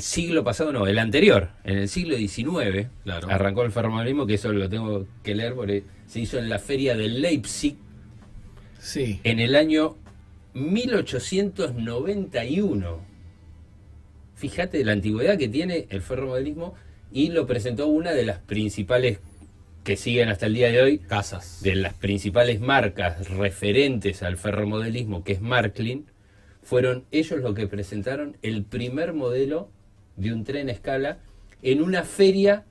siglo pasado, no, el anterior, en el siglo XIX, Claro. arrancó el ferromodelismo, que eso lo tengo que leer porque se hizo en la feria de Leipzig Sí. en el año 1891. Fíjate la antigüedad que tiene el ferromodelismo, y lo presentó una de las principales que siguen hasta el día de hoy, Casas. de las principales marcas referentes al ferromodelismo, que es Marklin. Fueron ellos los que presentaron el primer modelo de un tren a escala en una feria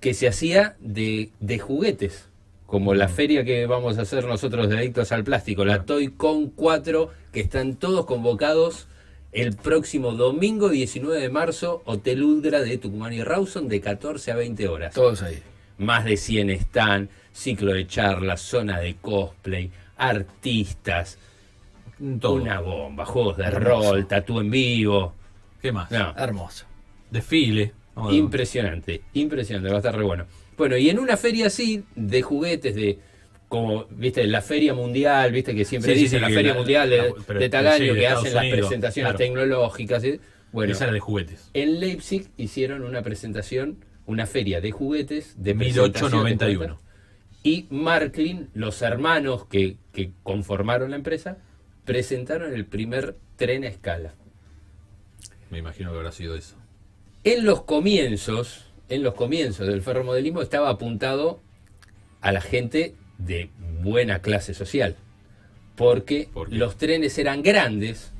que se hacía de juguetes, como la feria que vamos a hacer nosotros de Adictos al Plástico, la Toy Con 4, que están todos convocados el próximo domingo 19 de marzo, Hotel Ultra de Tucumán y Rawson, de 14 a 20 horas. Todos ahí. Más de 100 están, ciclo de charlas, zona de cosplay, artistas, Todo. una bomba, juegos de Hermoso. rol, tatú en vivo. ¿Qué más? No, Hermoso. Desfile. Vamos a- impresionante, impresionante, va a estar re bueno. Bueno, y en una feria así, de juguetes, como, viste, la feria mundial, viste, que siempre Sí, sí, dicen sí, la que feria la- mundial pero de tal sí, año, de que Estados hacen las Unidos, presentaciones claro. tecnológicas. ¿Sí? Bueno, Esa era de juguetes. en Leipzig hicieron una presentación, una feria de juguetes de presentación de 1891. juguetes. Y Marklin, los hermanos que conformaron la empresa, presentaron el primer tren a escala. Me imagino que habrá sido eso. En los comienzos del ferromodelismo estaba apuntado a la gente de buena clase social, porque ¿Por qué? los trenes eran grandes.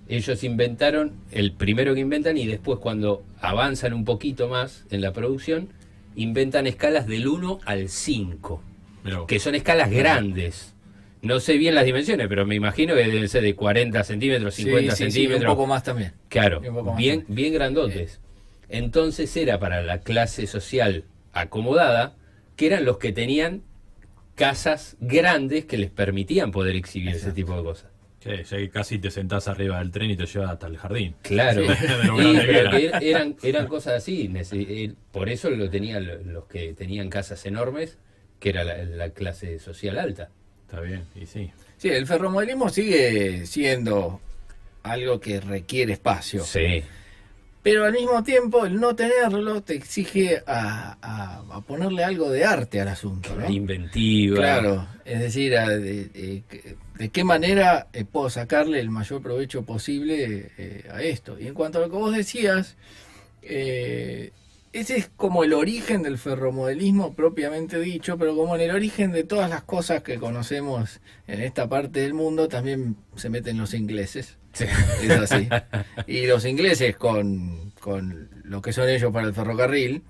Ellos inventaron, el primero que inventan, y después cuando avanzan un poquito más en la producción, inventan escalas del 1 al 5, Mirá vos. que son escalas grandes. No sé bien las dimensiones, pero me imagino que deben ser de 40 centímetros, 50 Sí, centímetros. un poco más también. Claro, Un poco más bien, también. bien grandotes. Entonces era para la clase social acomodada, que eran los que tenían casas grandes que les permitían poder exhibir ese tipo de cosas. Sí, ya que casi te sentás arriba del tren y te lleva hasta el jardín. Claro, Sí, de lo Sí, grande que pero era. que eran cosas así. Por eso lo tenían los que tenían casas enormes, que era la clase social alta. Está bien, y sí. Sí, el ferromodelismo sigue siendo algo que requiere espacio. Sí, Pero al mismo tiempo, el no tenerlo te exige a ponerle algo de arte al asunto, ¿no? inventiva. Claro, es decir, de qué manera puedo sacarle el mayor provecho posible a esto. Y en cuanto a lo que vos decías, ese es como el origen del ferromodelismo propiamente dicho, pero como en el origen de todas las cosas que conocemos en esta parte del mundo, también se meten los ingleses. Sí. Es así. Y los ingleses con lo que son ellos para el ferrocarril,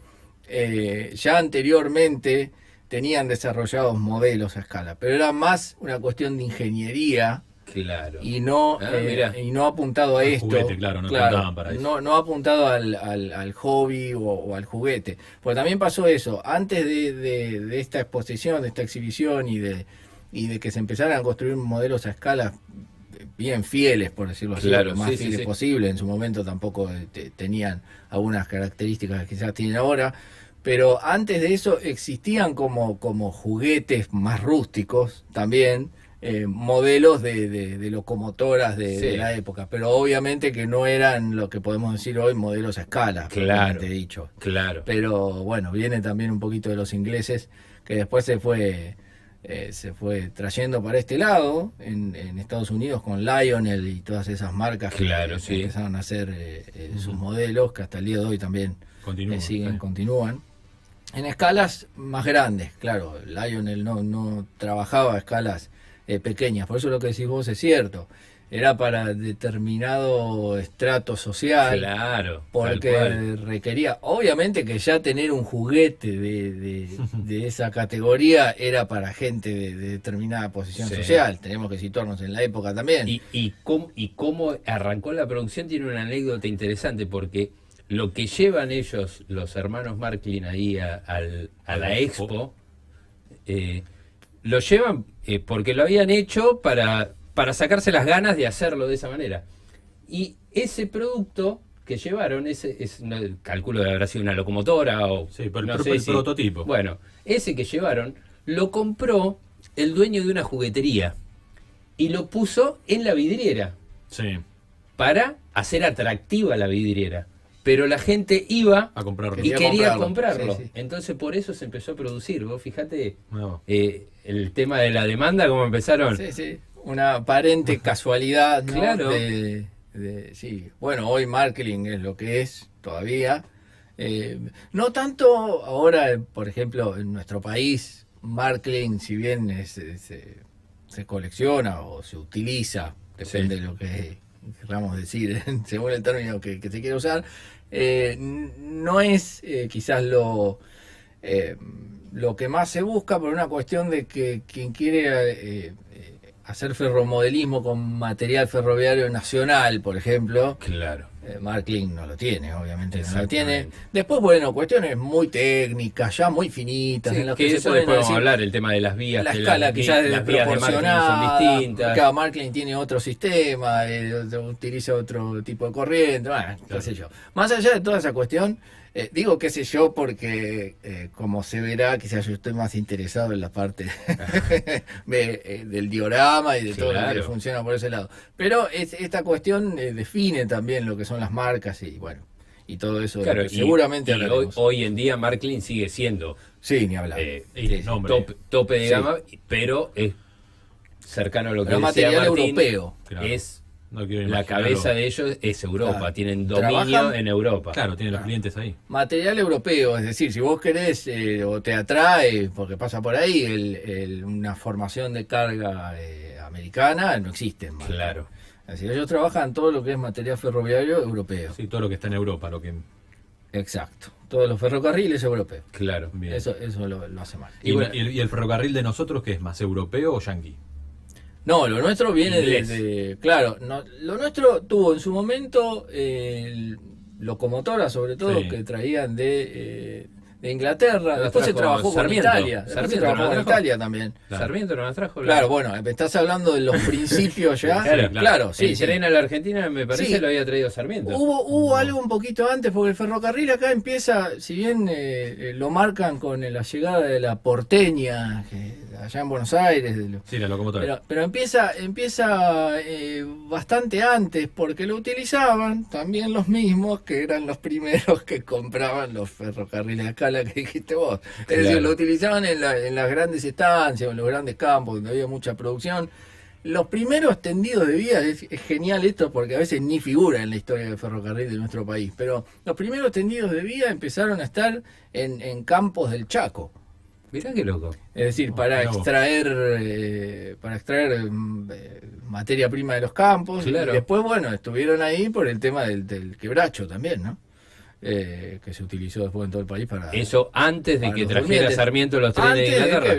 ya anteriormente tenían desarrollados modelos a escala, pero era más una cuestión de ingeniería Claro. y no Mirá. y no apuntado a Al esto. juguete, claro, no apuntaban para eso. No apuntado al hobby o al juguete. Porque también pasó eso, antes de esta exposición, de esta exhibición y de que se empezaran a construir modelos a escala bien fieles, por decirlo así, Claro, lo más sí, fieles sí. posible. En su momento tampoco tenían algunas características que quizás tienen ahora, pero antes de eso existían como juguetes más rústicos también, modelos de locomotoras de Sí. la época, pero obviamente que no eran lo que podemos decir hoy modelos a escala, Claro. propiamente dicho. Claro. Pero bueno, viene también un poquito de los ingleses, que después se fue trayendo para este lado, en Estados Unidos con Lionel y todas esas marcas Claro, que sí. empezaron a hacer sus modelos, que hasta el día de hoy también Continúa. siguen, sí. continúan. En escalas más grandes, claro, Lionel no trabajaba a escalas pequeñas, por eso lo que decís vos es cierto. Era para determinado estrato social, Claro. porque tal cual. requería, obviamente que ya tener un juguete de esa categoría era para gente de determinada posición Sí. social. Tenemos que situarnos en la época también. Y cómo arrancó la producción tiene una anécdota interesante, porque lo que llevan ellos, los hermanos Marklin, ahí a la expo, lo llevan porque lo habían hecho para sacarse las ganas de hacerlo de esa manera. Y ese producto que llevaron, calculo que habrá sido una locomotora o Sí, pero no el sé si- prototipo. Bueno, ese que llevaron lo compró el dueño de una juguetería y lo puso en la vidriera Sí. para hacer atractiva la vidriera. pero la gente iba A comprarlo. y quería comprarlo. comprarlo. Sí, sí. Entonces por eso se empezó a producir. Vos fijate No. el tema de la demanda, cómo empezaron. Sí, sí. Una aparente casualidad, ¿no? Claro. Sí. Bueno, hoy Marketing es lo que es todavía. No tanto ahora, por ejemplo, en nuestro país, Marketing, si bien se colecciona o se utiliza, depende Sí. de lo que queramos decir, según el término que se quiera usar, no es quizás lo que más se busca por una cuestión de que quien quiere hacer ferromodelismo con material ferroviario nacional, por ejemplo, Claro. Markling no lo tiene, obviamente no lo Exactamente. tiene. Después, bueno, cuestiones muy técnicas, ya muy finitas, Sí, en las que que se eso pueden después vamos a decir hablar, el tema de las vías. la que escala quizás es las vías de marketing son desproporcionada. distintas. Cada Markling tiene otro sistema, utiliza otro tipo de corriente, bueno, qué sé yo. Más allá de toda esa cuestión, digo qué sé yo porque, como se verá, quizás yo estoy más interesado en la parte del diorama y de todo lo que Claro. funciona por ese lado. Pero esta cuestión define también lo que son las marcas y bueno, y todo eso. Claro, que seguramente y hoy, hablaremos. hoy en día Marklin sigue siendo Sí, ni hablar. eh, Y Sí, sí. nombre. tope de Sí. gama, pero es cercano a lo que Pero decía material Martín, europeo. Claro. es No quiero la imaginarlo. cabeza de ellos es Europa, Claro. tienen dominio Trabajan- en Europa. Claro, tiene los clientes ahí. Material europeo, es decir, si vos querés o te atrae, porque pasa por ahí, una formación de carga americana, no existe. en Markling. Claro. Es decir, ellos trabajan todo lo que es material ferroviario europeo. Sí, todo lo que está en Europa, lo que... Exacto. Todos los ferrocarriles europeos. Claro. Bien. Eso lo hace mal. Y ¿Y, bueno- y el ferrocarril de nosotros qué es? ¿Más europeo o yanqui? No, lo nuestro viene Inglés. claro, lo nuestro tuvo en su momento locomotoras, sobre todo, Sí. que traían de Inglaterra. Las Después se trajo trabajó Sarmiento. con Italia. Después se Sarmiento trabajó no con la trajo. Italia también. Claro. Sarmiento no la trajo. Claro, bueno, estás hablando de los principios ya. Claro, Claro, sí, el sí. tren a la Argentina me parece Sí. lo había traído Sarmiento. Hubo algo un poquito antes, porque el ferrocarril acá empieza, si bien lo marcan con la llegada de la porteña, allá en Buenos Aires, Sí, la locomotora. pero empieza bastante antes, porque lo utilizaban también los mismos que eran los primeros que compraban los ferrocarriles a escala que dijiste vos. Es Claro. decir, lo utilizaban en las grandes estancias, en los grandes campos donde había mucha producción. Los primeros tendidos de vías, es genial esto porque a veces ni figura en la historia del ferrocarril de nuestro país, pero los primeros tendidos de vía empezaron a estar en campos del Chaco. Mirá qué loco. Es decir, para mirá vos. extraer materia prima de los campos. Claro. Y después, bueno, estuvieron ahí por el tema del quebracho también, ¿no? Que se utilizó después en todo el país para... Eso antes de para que los trajera durmientes. Sarmiento los trenes de Antes de Inglaterra.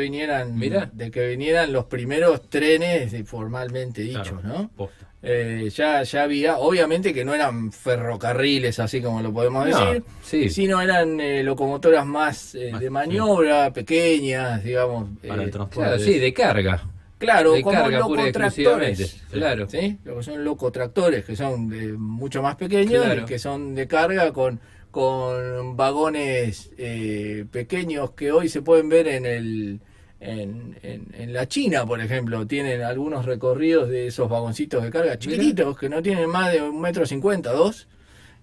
que vinieran los primeros trenes formalmente dichos, Claro, ¿no? posta. Ya había, obviamente que no eran ferrocarriles así como lo podemos No, decir, sí. sino eran locomotoras más Más, de maniobra, pequeñas, digamos. Para el transporte. Claro, sí, de carga. Claro, de como carga pura y locotractores. exclusivamente. Claro. ¿Sí? Lo que son locotractores, que son mucho más pequeños, Claro. y que son de carga con vagones pequeños que hoy se pueden ver en la China, por ejemplo. Tienen algunos recorridos de esos vagoncitos de carga chiquititos que no tienen más de 1,50 m, 2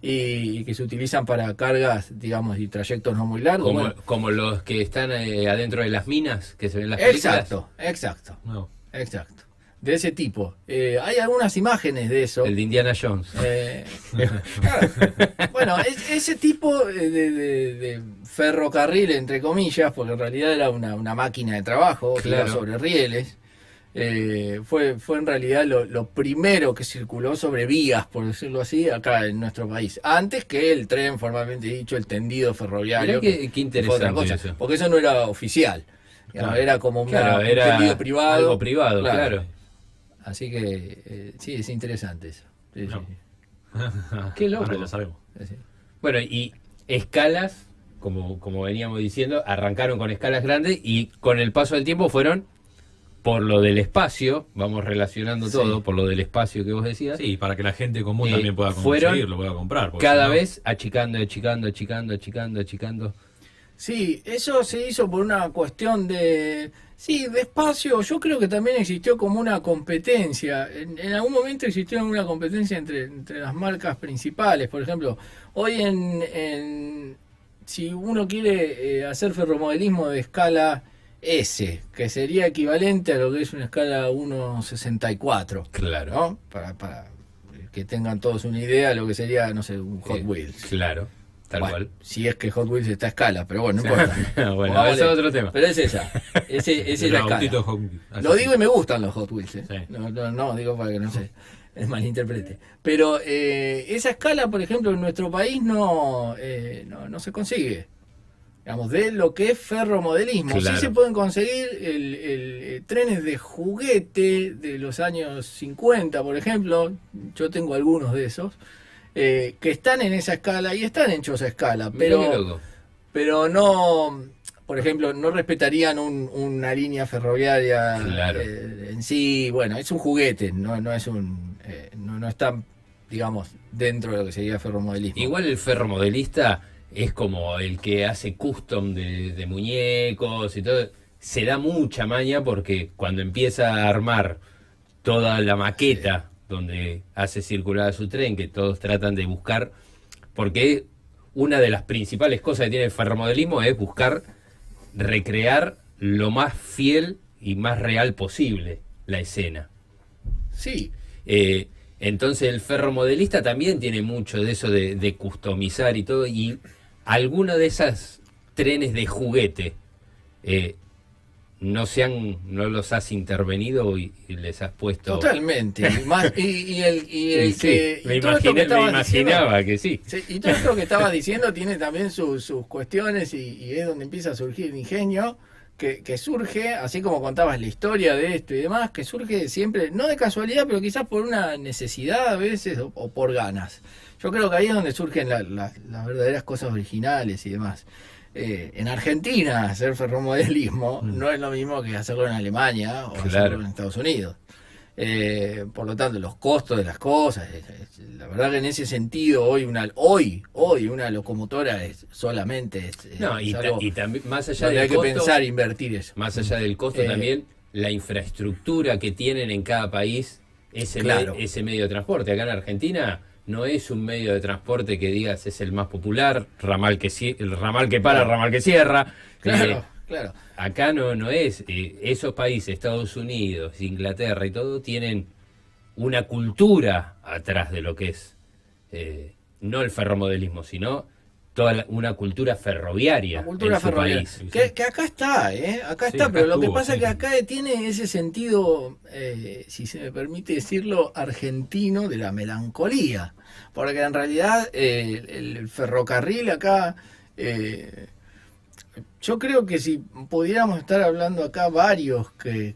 y que se utilizan para cargas, digamos, y trayectos no muy largos. Como, Bueno, como los que están adentro de las minas que se ven en las películas. exacto. No. De ese tipo. Hay algunas imágenes de eso. El de Indiana Jones. Claro. Bueno, ese tipo de ferrocarril, entre comillas, porque en realidad era una máquina de trabajo que iba Claro. sobre rieles, fue en realidad lo primero que circuló sobre vías, por decirlo así, acá en nuestro país. Antes que el tren, formalmente dicho, el tendido ferroviario. Mirá qué que fue otra interesante cosa, eso. porque eso no era oficial. Digamos, Claro. era como Claro, un era tendido privado. algo privado, claro. Así que sí, es interesante eso. Sí, No. sí, Qué loco. Ahora ya sabemos. sí. Bueno, y escalas, como veníamos diciendo, arrancaron con escalas grandes y con el paso del tiempo fueron por lo del espacio, vamos relacionando Sí. todo, por lo del espacio que vos decías, Sí, para que la gente común Eh, también pueda fueron conseguirlo, pueda comprar. porque cada si no- vez achicando. Sí, eso se hizo por una cuestión de... Sí, de espacio. Yo creo que también existió como una competencia. En algún momento existió una competencia entre las marcas principales. Por ejemplo, hoy si uno quiere hacer ferromodelismo de escala S, que sería equivalente a lo que es una escala 1.64. Claro. ¿No? Para que tengan todos una idea de lo que sería, no sé, un Hot Wheels. Claro, tal Bueno, cual. si es que Hot Wheels está a escala, pero bueno, no importa. Bueno, Vale. ese es otro tema. Pero es esa. Ese es la autito escala. Hot- Lo digo y me gustan los Hot Wheels. Sí. No, digo para que no se malinterprete. Pero esa escala, por ejemplo, en nuestro país no se consigue. Digamos, de lo que es ferromodelismo. Claro. Sí se pueden conseguir trenes de juguete de los años 50, por ejemplo. Yo tengo algunos de esos. Que están en esa escala y están hechos a escala. Mirá qué loco. Pero no, por ejemplo, no respetarían una línea ferroviaria Claro. en sí. Bueno, es un juguete, no es no está, digamos, dentro de lo que sería ferromodelismo. Igual el ferromodelista es como el que hace custom de muñecos y todo. Se da mucha maña porque cuando empieza a armar toda la maqueta donde hace circular su tren, que todos tratan de buscar, porque una de las principales cosas que tiene el ferromodelismo es buscar recrear lo más fiel y más real posible la escena. Sí, Entonces el ferromodelista también tiene mucho de eso de customizar y todo, y alguno de esas trenes de juguete no los has intervenido y les has puesto... totalmente. Y Y sí, que... me y todo esto que me estabas imaginaba que sí. diciendo, sí, y todo esto que estabas diciendo tiene también sus cuestiones y es donde empieza a surgir el ingenio, que surge, así como contabas la historia de esto y demás, que surge siempre, no de casualidad, pero quizás por una necesidad a veces o por ganas. Yo creo que ahí es donde surgen las verdaderas cosas originales y demás. En Argentina hacer ferromodelismo no es lo mismo que hacerlo en Alemania o Claro. hacerlo en Estados Unidos. Por lo tanto, los costos de las cosas, la verdad que en ese sentido hoy una locomotora solamente No, es algo y también, más allá donde del hay que costo, pensar invertir eso. más allá del costo también, la infraestructura que tienen en cada país Claro. ese medio de transporte. Acá en Argentina no es un medio de transporte que digas es el más popular, el ramal que para, ramal que cierra. Claro, claro. Acá no es. Esos países, Estados Unidos, Inglaterra y todo, tienen una cultura atrás de lo que es no el ferromodelismo, sino una cultura ferroviaria. La cultura en su ferroviaria. país. Que acá está, acá Sí, está, acá pero lo que estuvo, pasa es sí. que acá tiene ese sentido, si se me permite decirlo, argentino de la melancolía. Porque en realidad el ferrocarril acá, yo creo que si pudiéramos estar hablando acá varios que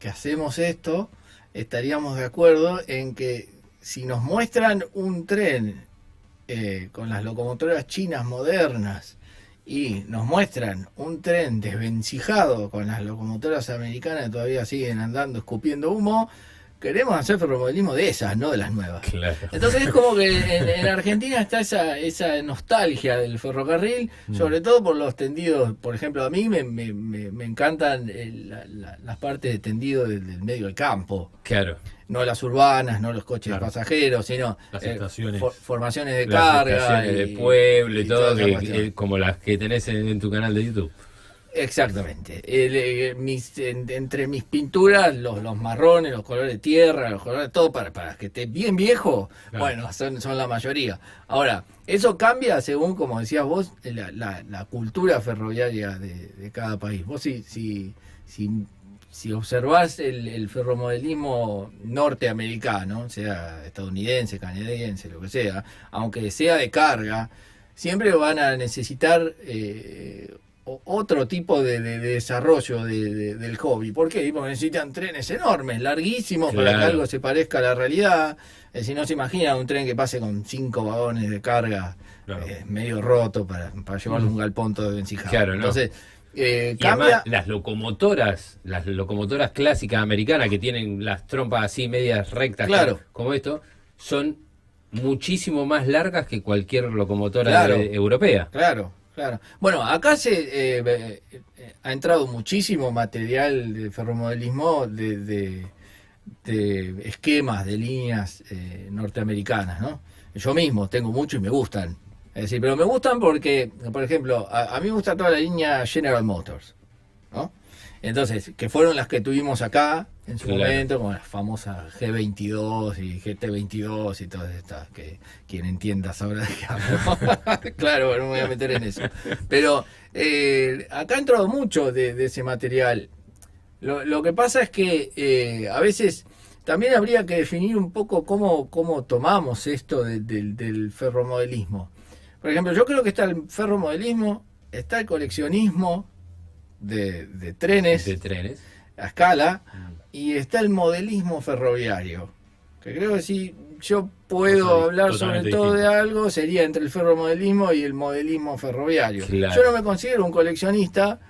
hacemos esto, estaríamos de acuerdo en que si nos muestran un tren con las locomotoras chinas modernas y nos muestran un tren desvencijado con las locomotoras americanas que todavía siguen andando escupiendo humo, queremos hacer ferromodelismo de esas, no de las nuevas. Claro. Entonces es como que en Argentina está esa nostalgia del ferrocarril, sobre todo por los tendidos. Por ejemplo, a mí me encantan las partes de tendido del medio del campo. Claro. No las urbanas, no los coches Claro. de pasajeros, sino Las estaciones. formaciones de Las carga. estaciones de pueblo y todo, toda esa cuestión. como las que tenés en tu canal de YouTube. Exactamente. Entre mis pinturas, los marrones, los colores de tierra, los colores, todo para que esté bien viejo, Claro. bueno, son la mayoría. Ahora, eso cambia según, como decías vos, la cultura ferroviaria de cada país. Vos si observás el ferromodelismo norteamericano, sea estadounidense, canadiense, lo que sea, aunque sea de carga, siempre van a necesitar otro tipo de desarrollo del hobby. ¿Por qué? Porque necesitan trenes enormes, larguísimos, para que Claro. algo se parezca a la realidad. Si no se imagina un tren que pase con 5 vagones de carga, Claro. medio roto para llevarlo a un galpón todo desvencijado. Claro, ¿no? Entonces, Y cambia. además, las locomotoras clásicas americanas que tienen las trompas así medias rectas, Claro. como esto, son muchísimo más largas que cualquier locomotora Claro. europea. Claro. Claro. Bueno, acá ha entrado muchísimo material de ferromodelismo de esquemas, de líneas norteamericanas, ¿no? Yo mismo tengo mucho y me gustan. Es decir, pero me gustan porque, por ejemplo, a mí me gusta toda la línea General Motors, ¿no? Entonces, que fueron las que tuvimos acá en su momento, como las famosas G22 y GT22 y todas estas, que quien entienda sabrá de qué hablo. Claro, no me voy a meter en eso. Pero acá ha entrado mucho de ese material. Lo que pasa es que a veces también habría que definir un poco cómo tomamos esto del ferromodelismo. Por ejemplo, yo creo que está el ferromodelismo, está el coleccionismo de trenes a escala, y está el modelismo ferroviario, que creo que si yo puedo hablar sobre todo de algo, sería entre el ferromodelismo y el modelismo ferroviario. Claro. Yo no me considero un coleccionista,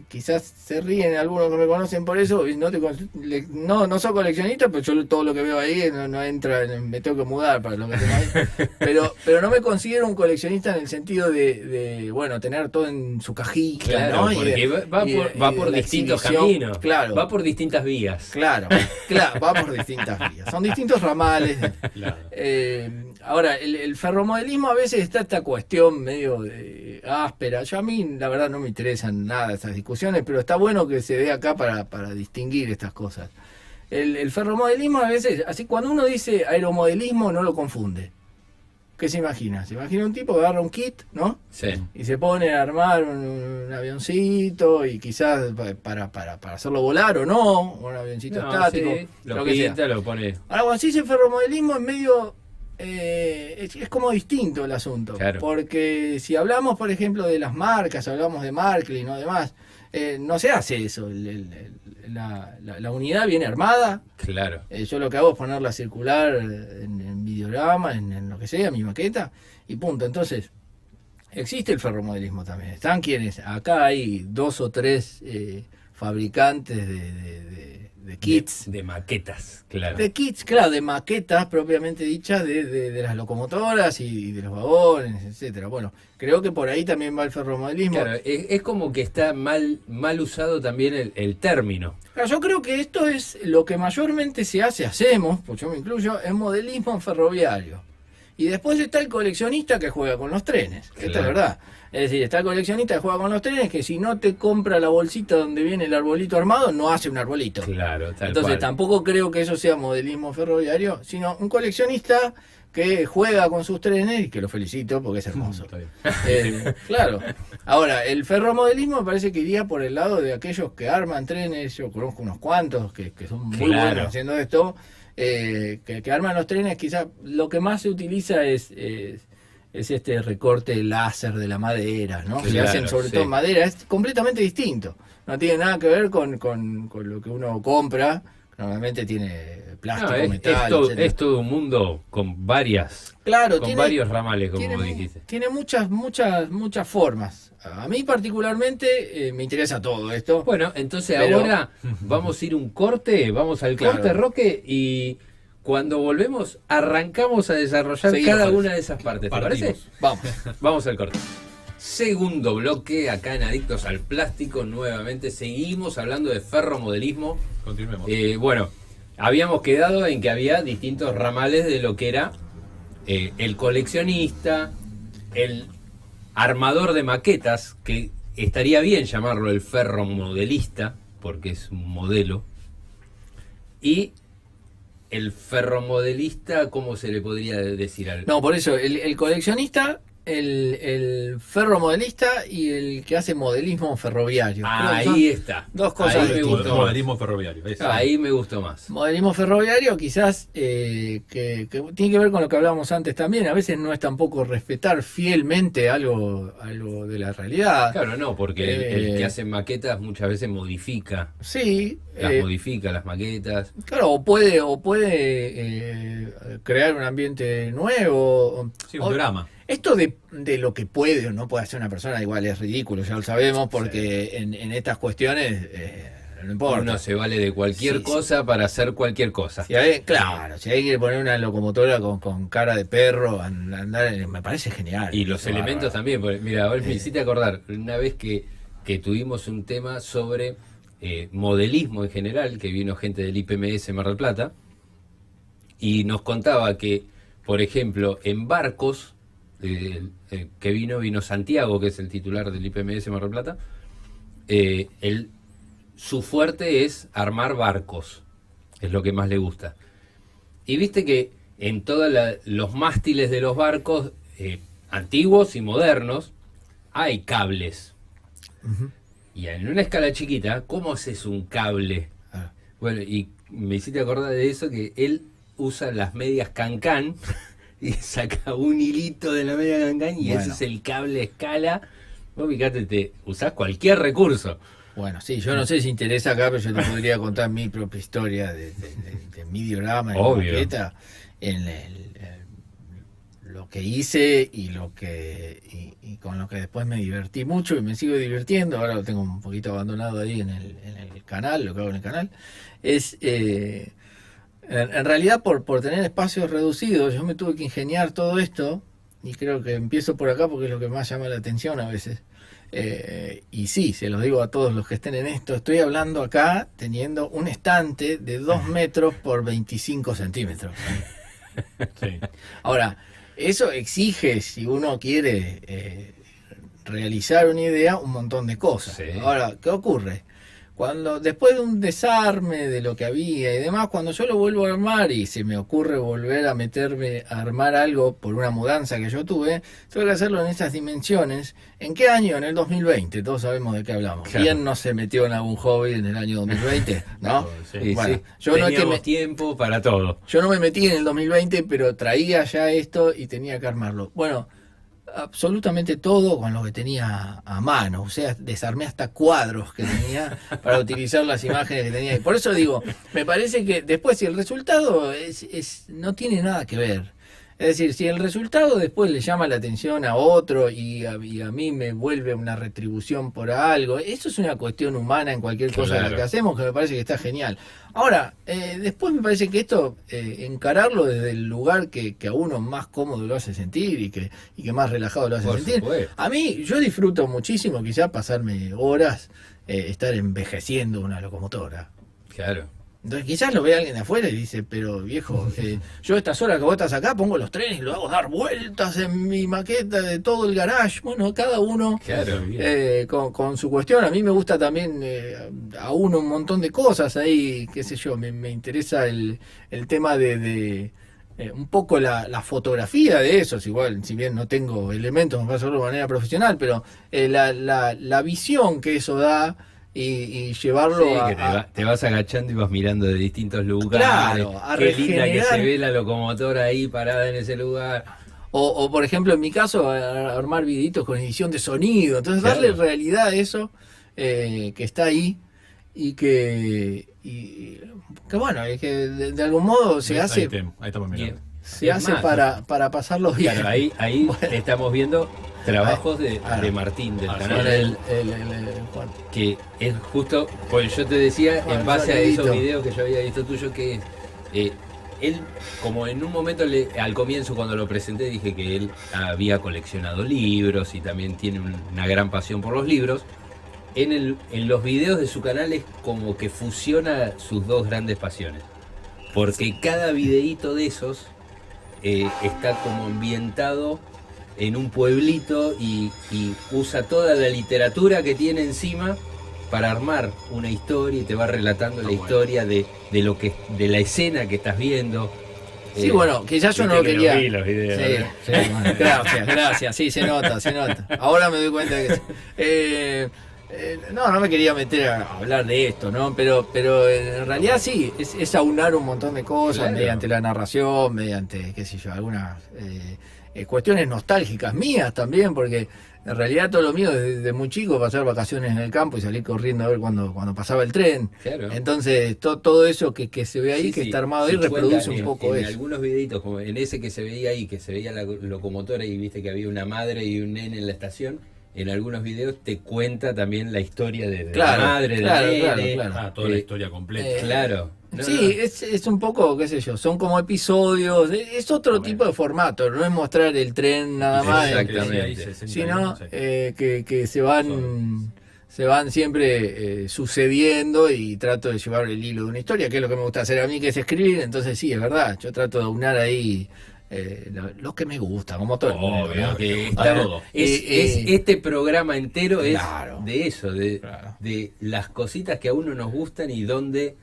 quizás se ríen algunos que me conocen por eso, y no soy coleccionista, pero yo todo lo que veo ahí no entra, me tengo que mudar para lo que tengo ahí. pero no me considero un coleccionista en el sentido de bueno, tener todo en su cajita, claro, ¿no? Porque va por distintos caminos, claro, va por distintas vías. Claro, va por distintas vías. Son distintos ramales. Claro. Ahora, el ferromodelismo a veces está esta cuestión medio áspera. Yo a mí, la verdad, no me interesan nada esas discusiones, pero está bueno que se dé acá para distinguir estas cosas. El ferromodelismo a veces, así cuando uno dice aeromodelismo, no lo confunde. ¿Qué se imagina? Se imagina un tipo que agarra un kit, ¿no? Sí. Y se pone a armar un avioncito y quizás para hacerlo volar o no, un avioncito estático, sí, lo que sea. pinta, lo pone. Ahora, cuando se dice ferromodelismo es medio... es como distinto el asunto, claro. Porque si hablamos, por ejemplo, de las marcas, hablamos de Marklin o demás, no se hace eso. La unidad viene armada. Claro. Yo lo que hago es ponerla circular en videograma, en lo que sea, mi maqueta, y punto. Entonces, existe el ferromodelismo también. Están quienes, acá hay 2 o 3 fabricantes de kits. De maquetas, claro. De kits, claro, de maquetas propiamente dichas de las locomotoras y de los vagones, etcétera. Bueno, creo que por ahí también va el ferromodelismo. Claro, es como que está mal usado también el término. Claro, yo creo que esto es lo que mayormente hacemos, pues yo me incluyo, es modelismo ferroviario. Y después está el coleccionista que juega con los trenes. Claro. Esta es verdad. Es decir, está el coleccionista que juega con los trenes, que si no te compra la bolsita donde viene el arbolito armado, no hace un arbolito. Claro, tal Entonces cual. tampoco creo que eso sea modelismo ferroviario, sino un coleccionista que juega con sus trenes, y que lo felicito porque es hermoso. Está bien. Claro. Ahora, el ferromodelismo me parece que iría por el lado de aquellos que arman trenes. Yo conozco unos cuantos que son muy buenos haciendo esto. Que arman los trenes. Quizás lo que más se utiliza es este recorte láser de la madera, ¿no? Claro, Se hacen sobre todo en madera. Es completamente distinto. No tiene nada que ver con lo que uno compra. Normalmente tiene plástico, metal, etcétera. Es todo un mundo con varios ramales, como dijiste. Tiene muchas formas. A mí particularmente me interesa todo esto. Bueno, entonces ahora vamos a ir un corte, vamos al corte, Roque, y cuando volvemos arrancamos a desarrollar cada una de esas partes. ¿Te parece? Vamos al corte. Segundo bloque, acá en Adictos al Plástico, nuevamente seguimos hablando de ferromodelismo. Continuemos. Bueno, habíamos quedado en que había distintos ramales de lo que era el coleccionista, el armador de maquetas, que estaría bien llamarlo el ferromodelista, porque es un modelo, y el ferromodelista, ¿cómo se le podría decir al...? No, por eso, el coleccionista, el ferromodelista y el que hace modelismo ferroviario. Ahí está. Dos cosas Ahí me distintas. gustó Modelismo ferroviario. Ahí me gustó más. Modelismo ferroviario quizás que tiene que ver con lo que hablábamos antes también. A veces no es tampoco respetar fielmente algo de la realidad. Claro, no, porque el que hace maquetas muchas veces modifica. Sí. Modifica las maquetas. Claro, o puede crear un ambiente nuevo. Sí, un drama. Esto de lo que puede o no puede hacer una persona igual es ridículo, ya lo sabemos, porque en estas cuestiones no importa. Uno se vale de cualquier Sí, cosa para hacer cualquier cosa. Si hay, claro, si hay que poner una locomotora con cara de perro, andar, me parece genial. Y los Bárbaro. elementos también. Porque, mira, ahora me hiciste acordar, una vez que tuvimos un tema sobre modelismo en general, que vino gente del IPMS Mar del Plata, y nos contaba que, por ejemplo, en barcos, que vino Santiago, que es el titular del IPMS Mar del Plata, su fuerte es armar barcos, es lo que más le gusta. Y viste que en todos los mástiles de los barcos, antiguos y modernos, hay cables. Ujú. Y en una escala chiquita, ¿cómo haces un cable? Ah. Bueno, y me hiciste acordar de eso, que él usa las medias cancán y saca un hilito de la media cancán y Bueno. ese es el cable a escala. Vos fíjate, te usás cualquier recurso. Bueno, sí, yo no sé si interesa acá, pero yo te podría contar mi propia historia de mi diorama, de mi Obvio. maqueta, en lo que hice y y con lo que después me divertí mucho y me sigo divirtiendo. Ahora lo tengo un poquito abandonado ahí en el canal, lo que hago en el canal. Es en realidad por tener espacios reducidos, yo me tuve que ingeniar todo esto, y creo que empiezo por acá porque es lo que más llama la atención a veces. Y sí, se los digo a todos los que estén en esto, estoy hablando acá teniendo un estante de 2 metros por 25 centímetros. Sí. Ahora, eso exige, si uno quiere realizar una idea, un montón de cosas. Sí. Ahora, ¿qué ocurre? Cuando después de un desarme de lo que había y demás, cuando yo lo vuelvo a armar y se me ocurre volver a meterme a armar algo por una mudanza que yo tuve, tengo que hacerlo en esas dimensiones. ¿En qué año? En el 2020, todos sabemos de qué hablamos. Claro. ¿Quién no se metió en algún hobby en el año 2020? ¿No? Sí. Y Bueno, sí, yo no es que teníamos me- tiempo para todo. Yo no me metí en el 2020, pero traía ya esto y tenía que armarlo. Bueno, absolutamente todo con lo que tenía a mano. O sea, desarmé hasta cuadros que tenía para utilizar las imágenes que tenía. Y por eso digo, me parece que después si el resultado no tiene nada que ver. Es decir, si el resultado después le llama la atención a otro y a mí me vuelve una retribución por algo, eso es una cuestión humana en cualquier cosa de la Claro. que hacemos, que me parece que está genial. Ahora, después me parece que esto, encararlo desde el lugar que a uno más cómodo lo hace sentir y que más relajado lo hace Por sentir. supuesto. A mí, yo disfruto muchísimo quizás pasarme horas, estar envejeciendo una locomotora. Claro. Entonces quizás lo ve alguien de afuera y dice, pero viejo, yo a estas horas que vos estás acá pongo los trenes y lo hago dar vueltas en mi maqueta de todo el garage. Bueno, cada uno Claro, con su cuestión. A mí me gusta también a uno un montón de cosas ahí, qué sé yo, me interesa el tema de un poco la fotografía de esos, igual, si bien no tengo elementos para hacerlo de manera profesional, pero la visión que eso da y llevarlo Sí, a... que te vas agachando y vas mirando de distintos lugares. Claro, a Qué linda que regenerar. se ve la locomotora ahí parada en ese lugar. O por ejemplo, en mi caso, armar videitos con edición de sonido. Entonces, Claro. darle realidad a eso que está ahí y que bueno, es que de algún modo se hace, Ahí estamos mirando. se Es hace más, para pasarlo bien. Claro, ahí estamos viendo trabajos de Claro. Martín del Ah, canal. Con el Juan. Que es justo, pues yo te decía, Juan en base a esos Solidito. videos que yo había visto tuyo, que él, como en un momento al comienzo cuando lo presenté, dije que él había coleccionado libros y también tiene una gran pasión por los libros. En los videos de su canal es como que fusiona sus dos grandes pasiones. Porque cada videíto de esos está como ambientado en un pueblito y usa toda la literatura que tiene encima para armar una historia y te va relatando la historia de la escena que estás viendo. Sí, bueno, quizás yo no lo Viste que quería. vi los videos, Sí, ¿no? sí, bueno, gracias, sí, se nota. Ahora me doy cuenta que no me quería meter a hablar de esto, ¿no? Pero en realidad sí, es aunar un montón de cosas Claro. mediante la narración, mediante, qué sé yo, algunas cuestiones nostálgicas mías también, porque en realidad todo lo mío desde muy chico, pasar vacaciones en el campo y salir corriendo a ver cuando pasaba el tren. Claro. Entonces, todo eso que se ve ahí, Sí, que sí. está armado ahí, Se reproduce cuenta un poco en eso. algunos videitos, como en ese que se veía ahí, que se veía la locomotora y viste que había una madre y un nene en la estación, en algunos videos te cuenta también la historia de Claro, la madre, claro, del claro, nene. claro. Toda la historia completa. Claro. No, Sí, no. es un poco, qué sé yo, son como episodios, es otro Bueno. tipo de formato, no es mostrar el tren nada más, Exactamente. sino que se van siempre sucediendo, y trato de llevar el hilo de una historia, que es lo que me gusta hacer a mí, que es escribir. Entonces sí, es verdad, yo trato de aunar ahí lo que me gusta, como todo el mundo, Obvio, ¿no? Que A está- todo. este programa entero Claro. es de eso, Claro. de las cositas que a uno nos gustan y donde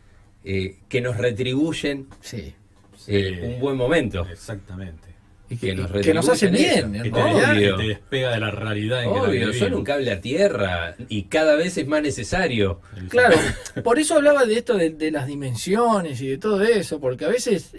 que nos retribuyen Sí. un buen momento. Exactamente. Y Que nos que nos hacen retribuyen bien, eso. en Que realidad. Obvio. te despega de la realidad en que la Obvio, son vivimos. un cable a tierra y cada vez es más necesario. Claro, por eso hablaba de esto de las dimensiones y de todo eso, porque a veces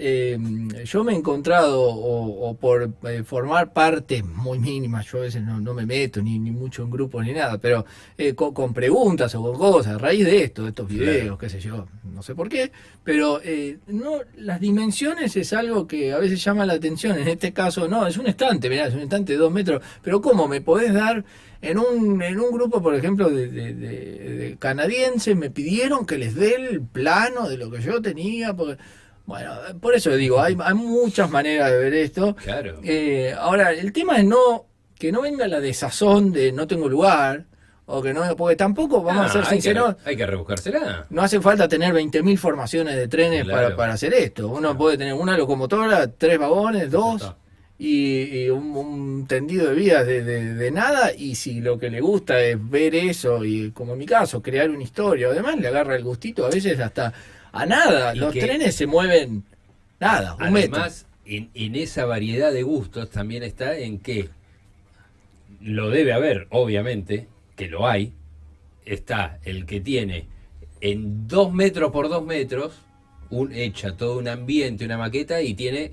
yo me he encontrado, o por formar parte muy mínima, yo a veces no me meto ni mucho en grupos ni nada, pero con preguntas o con cosas, a raíz de esto, de estos videos, Claro. qué sé yo, no sé por qué, pero no, las dimensiones es algo que a veces llama la atención. En este caso no, es un estante, mirá, es un estante de 2 metros, pero ¿cómo me podés dar? En un grupo, por ejemplo, de canadienses, me pidieron que les dé el plano de lo que yo tenía, porque, bueno, por eso digo, hay muchas maneras de ver esto. Claro. Ahora, el tema es que no venga la desazón de no tengo lugar, o que no, porque tampoco, vamos a ser sinceros, Hay que rebuscársela. no hace falta tener 20.000 formaciones de trenes Claro. para hacer esto. Uno puede tener una locomotora, 3 vagones, 2, está. y un tendido de vías de nada, y si lo que le gusta es ver eso, y como en mi caso, crear una historia, además le agarra el gustito a veces hasta a nada. Y Los que- trenes se mueven nada, un metro. Además, en esa variedad de gustos también está en que lo debe haber, obviamente, que lo hay. Está el que tiene en 2 metros por 2 metros, hecha todo un ambiente, una maqueta, y tiene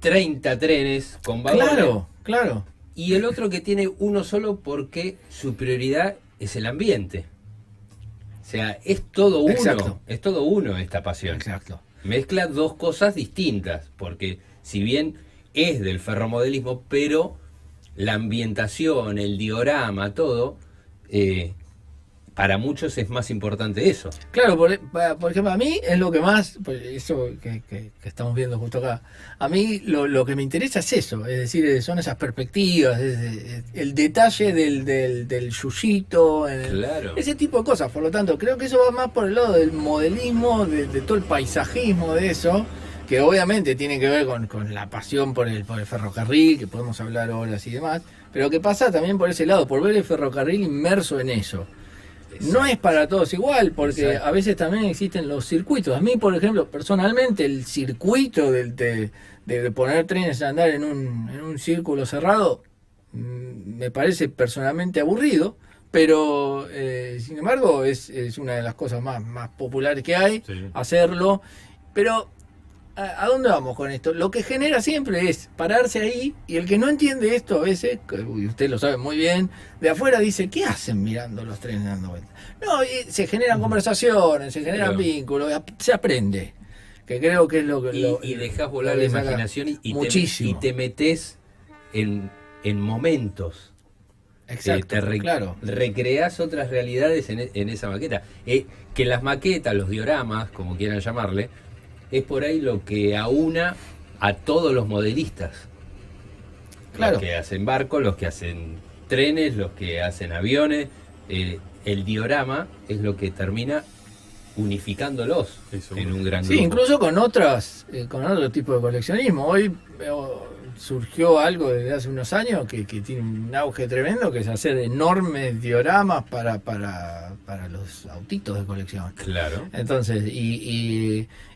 30 trenes con vagones. Claro, claro. Y el otro que tiene uno solo porque su prioridad es el ambiente. O sea, es todo uno. Exacto. Es todo uno esta pasión. Exacto. Mezcla dos cosas distintas, porque si bien es del ferromodelismo, pero la ambientación, el diorama, todo, para muchos es más importante eso. Claro, por ejemplo, a mí es lo que más, pues, eso que estamos viendo justo acá, a mí lo que me interesa es eso, es decir, son esas perspectivas, el detalle del yuyito, Claro. ese tipo de cosas. Por lo tanto, creo que eso va más por el lado del modelismo, de todo el paisajismo de eso, que obviamente tiene que ver con la pasión por el ferrocarril, que podemos hablar horas y demás, pero que pasa también por ese lado, por ver el ferrocarril inmerso en eso. No es para todos igual, porque Exacto. a veces también existen los circuitos. A mí, por ejemplo, personalmente, el circuito de poner trenes a andar en un círculo cerrado me parece personalmente aburrido, pero sin embargo es una de las cosas más populares que hay, Sí. hacerlo. Pero ¿a dónde vamos con esto? Lo que genera siempre es pararse ahí, y el que no entiende esto a veces, y usted lo sabe muy bien, de afuera dice, ¿qué hacen mirando los trenes dando vueltas? No, y se generan conversaciones, se generan Claro. vínculos, se aprende, que creo que es lo que... Y dejas volar lo la que saca imaginación muchísimo. y te metes en momentos. Exacto, claro. Recreás otras realidades en esa maqueta. Que las maquetas, los dioramas, como quieran llamarle, es por ahí lo que aúna a todos los modelistas. Claro. Los que hacen barcos, los que hacen trenes, los que hacen aviones. El diorama es lo que termina unificándolos Sí, seguro. en un gran Sí, grupo. incluso con otro tipo de coleccionismo. Hoy surgió algo desde hace unos años que tiene un auge tremendo, que es hacer enormes dioramas para los autitos de colección. Claro. Entonces,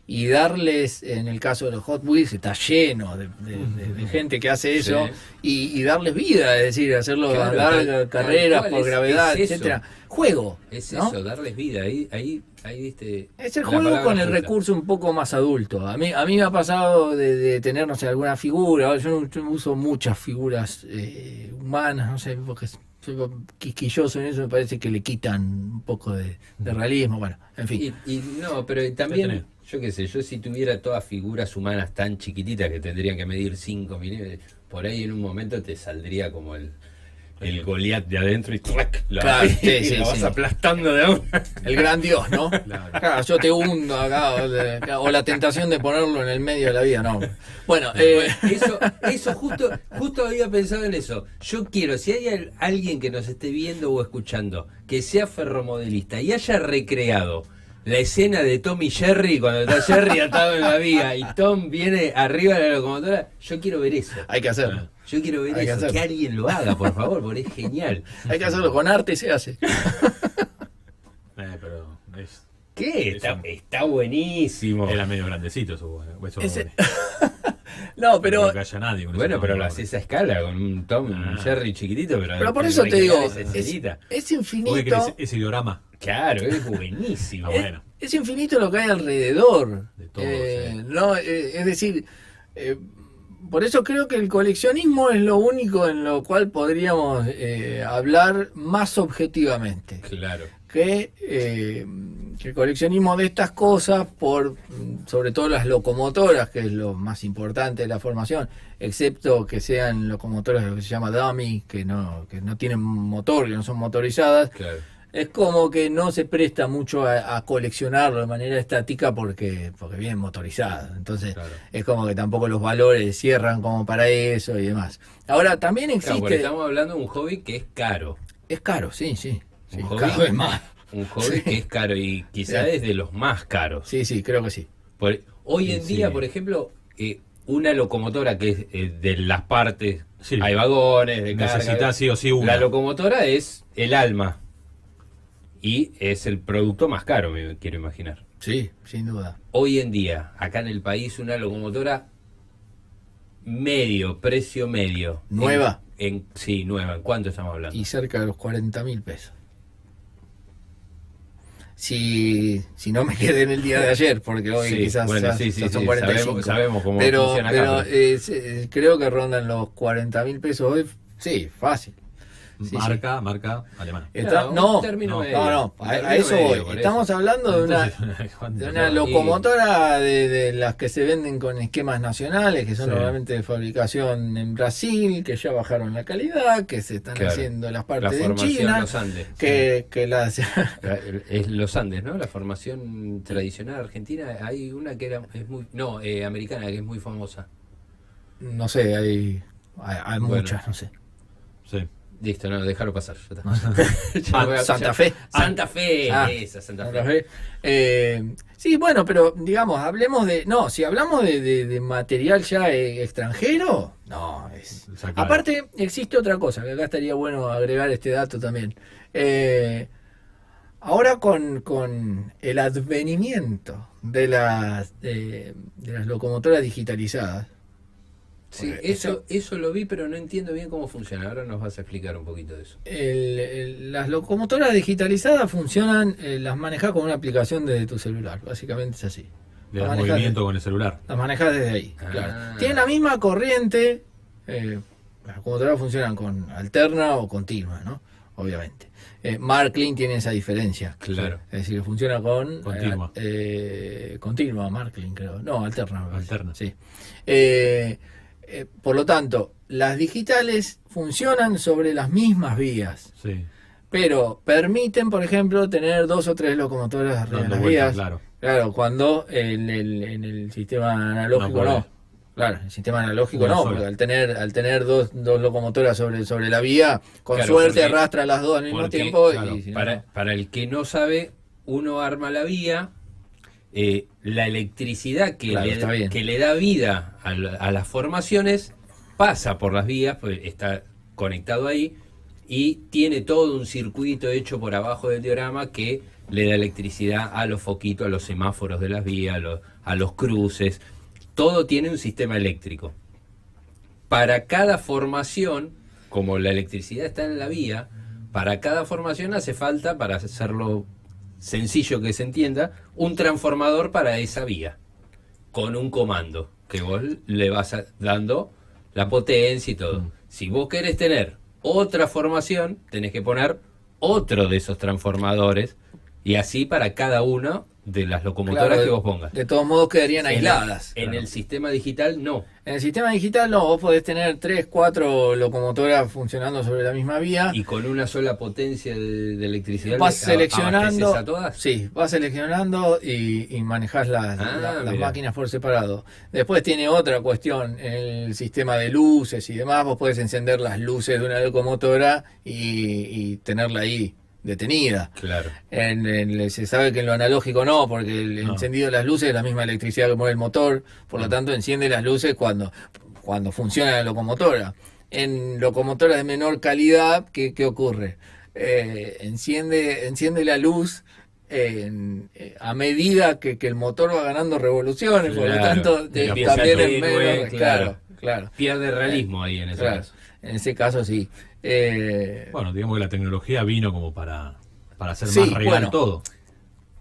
y darles, en el caso de los Hot Wheels, está lleno de gente que hace eso, y darles vida, es decir, hacerlo Claro, dar tal carreras cual, por es gravedad, eso. etcétera. Juego. Es ¿no? eso, darles vida. Ahí viste. Es el la juego palabra con el justa. recurso un poco más adulto. A mí me ha pasado de tener, no sé, alguna figura. Yo no uso muchas figuras humanas, no sé, porque soy quisquilloso en eso, me parece que le quitan un poco de realismo. Bueno, en fin. Y no, pero Ya también, tenés. yo qué sé, yo si tuviera todas figuras humanas tan chiquititas que tendrían que medir 5 milímetros, por ahí en un momento te saldría como el Goliat de adentro y ¡trac! Claro, sí, lo vas sí. aplastando de a una. El gran Dios, ¿no? Claro. Claro, yo te hundo acá, o la tentación de ponerlo en el medio de la vida, no. Bueno, Eso justo había pensado en eso. Yo quiero, si hay alguien que nos esté viendo o escuchando, que sea ferromodelista y haya recreado la escena de Tom y Jerry, cuando está Jerry atado en la vía y Tom viene arriba de la locomotora, yo quiero ver eso. hay que hacerlo. Yo quiero ver Hay que eso, hacerlo. que alguien lo haga, por favor, porque es genial. Hay que hacerlo con arte, se hace. Pero ¿Qué? Está buenísimo. era medio grandecito eso. Ese- No, pero que haya nadie. con ese Bueno, pero lo tamaño. haces a escala, con un Tom y un Jerry chiquitito, pero por eso te digo, esa es escenita. ¿Vos qué infinito. querés? Ese diorama. Claro, es buenísimo. Ah, bueno. Es infinito lo que hay alrededor. De todo, sí. No, es decir, por eso creo que el coleccionismo es lo único en lo cual podríamos hablar más objetivamente. Claro. Que el coleccionismo de estas cosas, sobre todo las locomotoras, que es lo más importante de la formación, excepto que sean locomotoras lo que se llama dummy, que no tienen motor, que no son motorizadas, Claro. es como que no se presta mucho a coleccionarlo de manera estática porque vienen motorizadas. Entonces Claro. es como que tampoco los valores cierran como para eso y demás. Ahora también Claro, porque existe... estamos hablando de un hobby que es caro. Es caro, sí. Un Cada hobby, vez más. un hobby Sí. que es caro y quizá Sí. es de los más caros. Sí, creo que sí. Hoy en Sí. día, por ejemplo, una locomotora que es de las partes, Sí. hay vagones, de Necesitas carga. sí o sí una. La locomotora es el alma y es el producto más caro, me quiero imaginar. Sí, sin duda. Hoy en día, acá en el país, una locomotora precio medio. ¿Nueva? Sí, nueva. ¿En cuánto estamos hablando? Y cerca de los 40.000 pesos. Si no me quedé en el día de ayer, porque hoy Sí, quizás bueno, ya, sí, ya son sí, 45. sabemos cómo pero funciona acá. creo que rondan los 40.000 pesos hoy. Sí, fácil. Sí, marca alemana. Claro, No, un término no, medio. no, Un a término eso medio, voy. por Estamos hablando de ¿Cuánto? una locomotora de las que se venden con esquemas nacionales, que son Sí. normalmente de fabricación en Brasil, que ya bajaron la calidad, que se están Claro. haciendo las La partes en formación China, Los Andes. que las... Es los Andes, ¿no? La formación tradicional argentina. Hay una que es muy... No, americana, que es muy famosa. No sé, hay Bueno. muchas, no sé. Sí. Listo, no, déjalo pasar. Ya está. Ya voy a- Santa ya- Fe. Santa Fe, Ah, esa, Santa Santa Fe. Fe. Sí, bueno, pero digamos, hablemos de... No, si hablamos de material ya extranjero, no, es... O sea, claro. Aparte, existe otra cosa, que acá estaría bueno agregar este dato también. Ahora con el advenimiento de las locomotoras digitalizadas, Sí, Porque eso lo vi, pero no entiendo bien cómo funciona. Ahora nos vas a explicar un poquito de eso. las locomotoras digitalizadas funcionan, las manejas con una aplicación desde tu celular, básicamente es así. Le Las das manejas movimiento con el celular. Las manejas desde ahí, Ah. claro. Tienen la misma corriente, las locomotoras funcionan con alterna o continua, ¿no? Obviamente. Marklin tiene esa diferencia. Claro. Es decir, funciona con... Continua. Continua, Marklin creo. No, alterna. me parece. Alterna. Sí. Por lo tanto, las digitales funcionan sobre las mismas vías, Sí. pero permiten, por ejemplo, tener 2 o 3 locomotoras arriba de Dando las vueltas, vías. claro. Claro, cuando en el sistema analógico No no. podés. Claro, el sistema analógico Una no, sola. porque al tener dos locomotoras sobre la vía, con Claro, suerte porque- arrastra las dos al mismo porque, tiempo. claro, Y si no, Para el que no sabe, uno arma la vía, la electricidad Claro, está bien. que le da vida a las formaciones pasa por las vías, pues está conectado ahí y tiene todo un circuito hecho por abajo del diorama que le da electricidad a los foquitos, a los semáforos de las vías, a los cruces. Todo tiene un sistema eléctrico. Para cada formación, como la electricidad está en la vía, para cada formación hace falta, para hacerlo sencillo que se entienda, un transformador para esa vía, con un comando, que vos le vas dando la potencia y todo. Si vos querés tener otra formación, tenés que poner otro de esos transformadores Y así para cada uno de las locomotoras Claro, que vos pongas. de todos modos quedarían aisladas. En el sistema digital no. En el sistema digital no, vos podés tener 3, 4 locomotoras funcionando sobre la misma vía. Y con una sola potencia de electricidad Vas seleccionando, ¿abasteces a todas? sí, vas seleccionando y manejás las Mira. máquinas por separado. Después tiene otra cuestión, el sistema de luces y demás, vos podés encender las luces de una locomotora y tenerla ahí detenida. Claro. Se sabe que en lo analógico no, porque el encendido de las luces es la misma electricidad que mueve el motor, por lo tanto enciende las luces cuando funciona la locomotora. En locomotoras de menor calidad, ¿qué ocurre? Enciende la luz a medida que el motor va ganando revoluciones, por lo Claro. tanto Empieza también es tenue, menos, claro. Pierde realismo ahí en ese Claro. caso. En ese caso sí. Bueno, digamos que la tecnología vino como para hacer Sí, más real bueno. todo.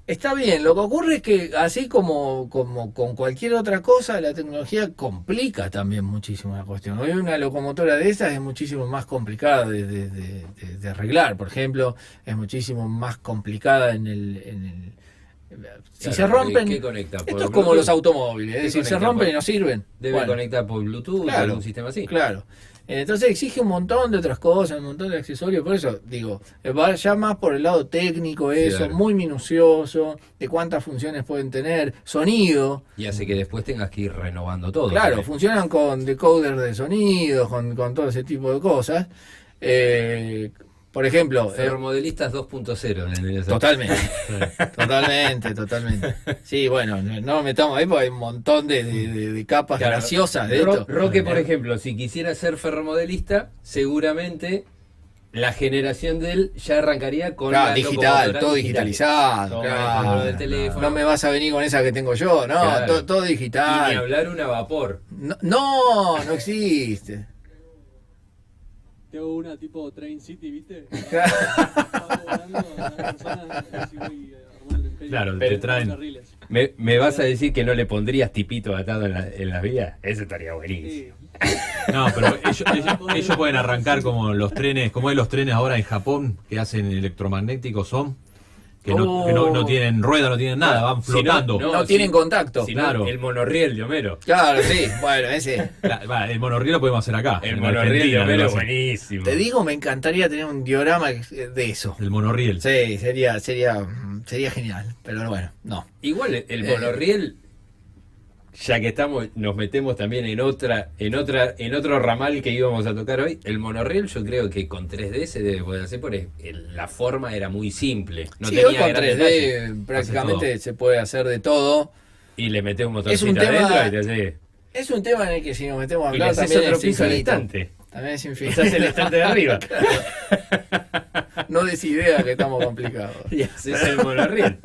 Está bien, lo que ocurre es que así como con cualquier otra cosa, la tecnología complica también muchísimo la cuestión. Hoy una locomotora de esas es muchísimo más complicada de arreglar, por ejemplo, es muchísimo más complicada si Claro, se rompen, ¿qué conecta? ¿Por esto es como Bluetooth? los automóviles, es ¿Qué decir, se conecta? rompen Por- y no sirven. Debe Bueno, conectar por Bluetooth o claro, algún sistema así. Claro. Entonces exige un montón de otras cosas, un montón de accesorios, por eso digo, va ya más por el lado técnico eso, Claro. muy minucioso, de cuántas funciones pueden tener, sonido, Y hace que después tengas que ir renovando todo. claro, también. funcionan con decoders de sonido, con todo ese tipo de cosas. Por ejemplo, Ferromodelistas 2.0. en esa- totalmente, totalmente. Sí, bueno, no metamos ahí porque hay un montón de capas Claro, graciosas de Ro- esto. Roque, por ejemplo, si quisiera ser ferromodelista, seguramente la generación de él ya arrancaría con Claro, la digital, locomotora todo digital. digitalizado, Todo claro. con lo del teléfono. No me vas a venir con esa que tengo yo, no, Claro. todo Y ni digital. hablar una vapor. No existe. Tengo una tipo Train City, ¿viste? Claro. Estaba volando a una persona, así voy armando el imperio. Claro, Pero te traen. Carriles. ¿Me vas a decir que no le pondrías tipito atado en las vías? Eso estaría buenísimo. Sí. No, pero ellos pueden arrancar como los trenes, como hay los trenes ahora en Japón que hacen electromagnéticos son, que no tienen rueda, no tienen nada, van Si no, flotando. No tienen contacto. Si no, Claro. el monorriel de Homero. Claro, sí, bueno, ese. El monorriel lo podemos hacer acá. El en monorriel de Argentina, Homero lo es hacen. buenísimo. Te digo, me encantaría tener un diorama de eso. El monorriel. Sí, sería genial, pero bueno, no. Igual el monorriel, ya que estamos, nos metemos también en otro ramal que íbamos a tocar hoy. El monorriel yo creo que con 3D se debe poder hacer porque la forma era muy simple. No Sí, tenía hoy con gran 3D detalle. prácticamente se puede hacer de todo. Y le metes un Es un motorcito tema- adentro y te hace. Es un tema en el que si nos metemos a Y le hablar haces también otro es piso al infinito. estante. También es Se infinito. hace el estante de arriba. No des idea que estamos complicados. Y haces el monorriel.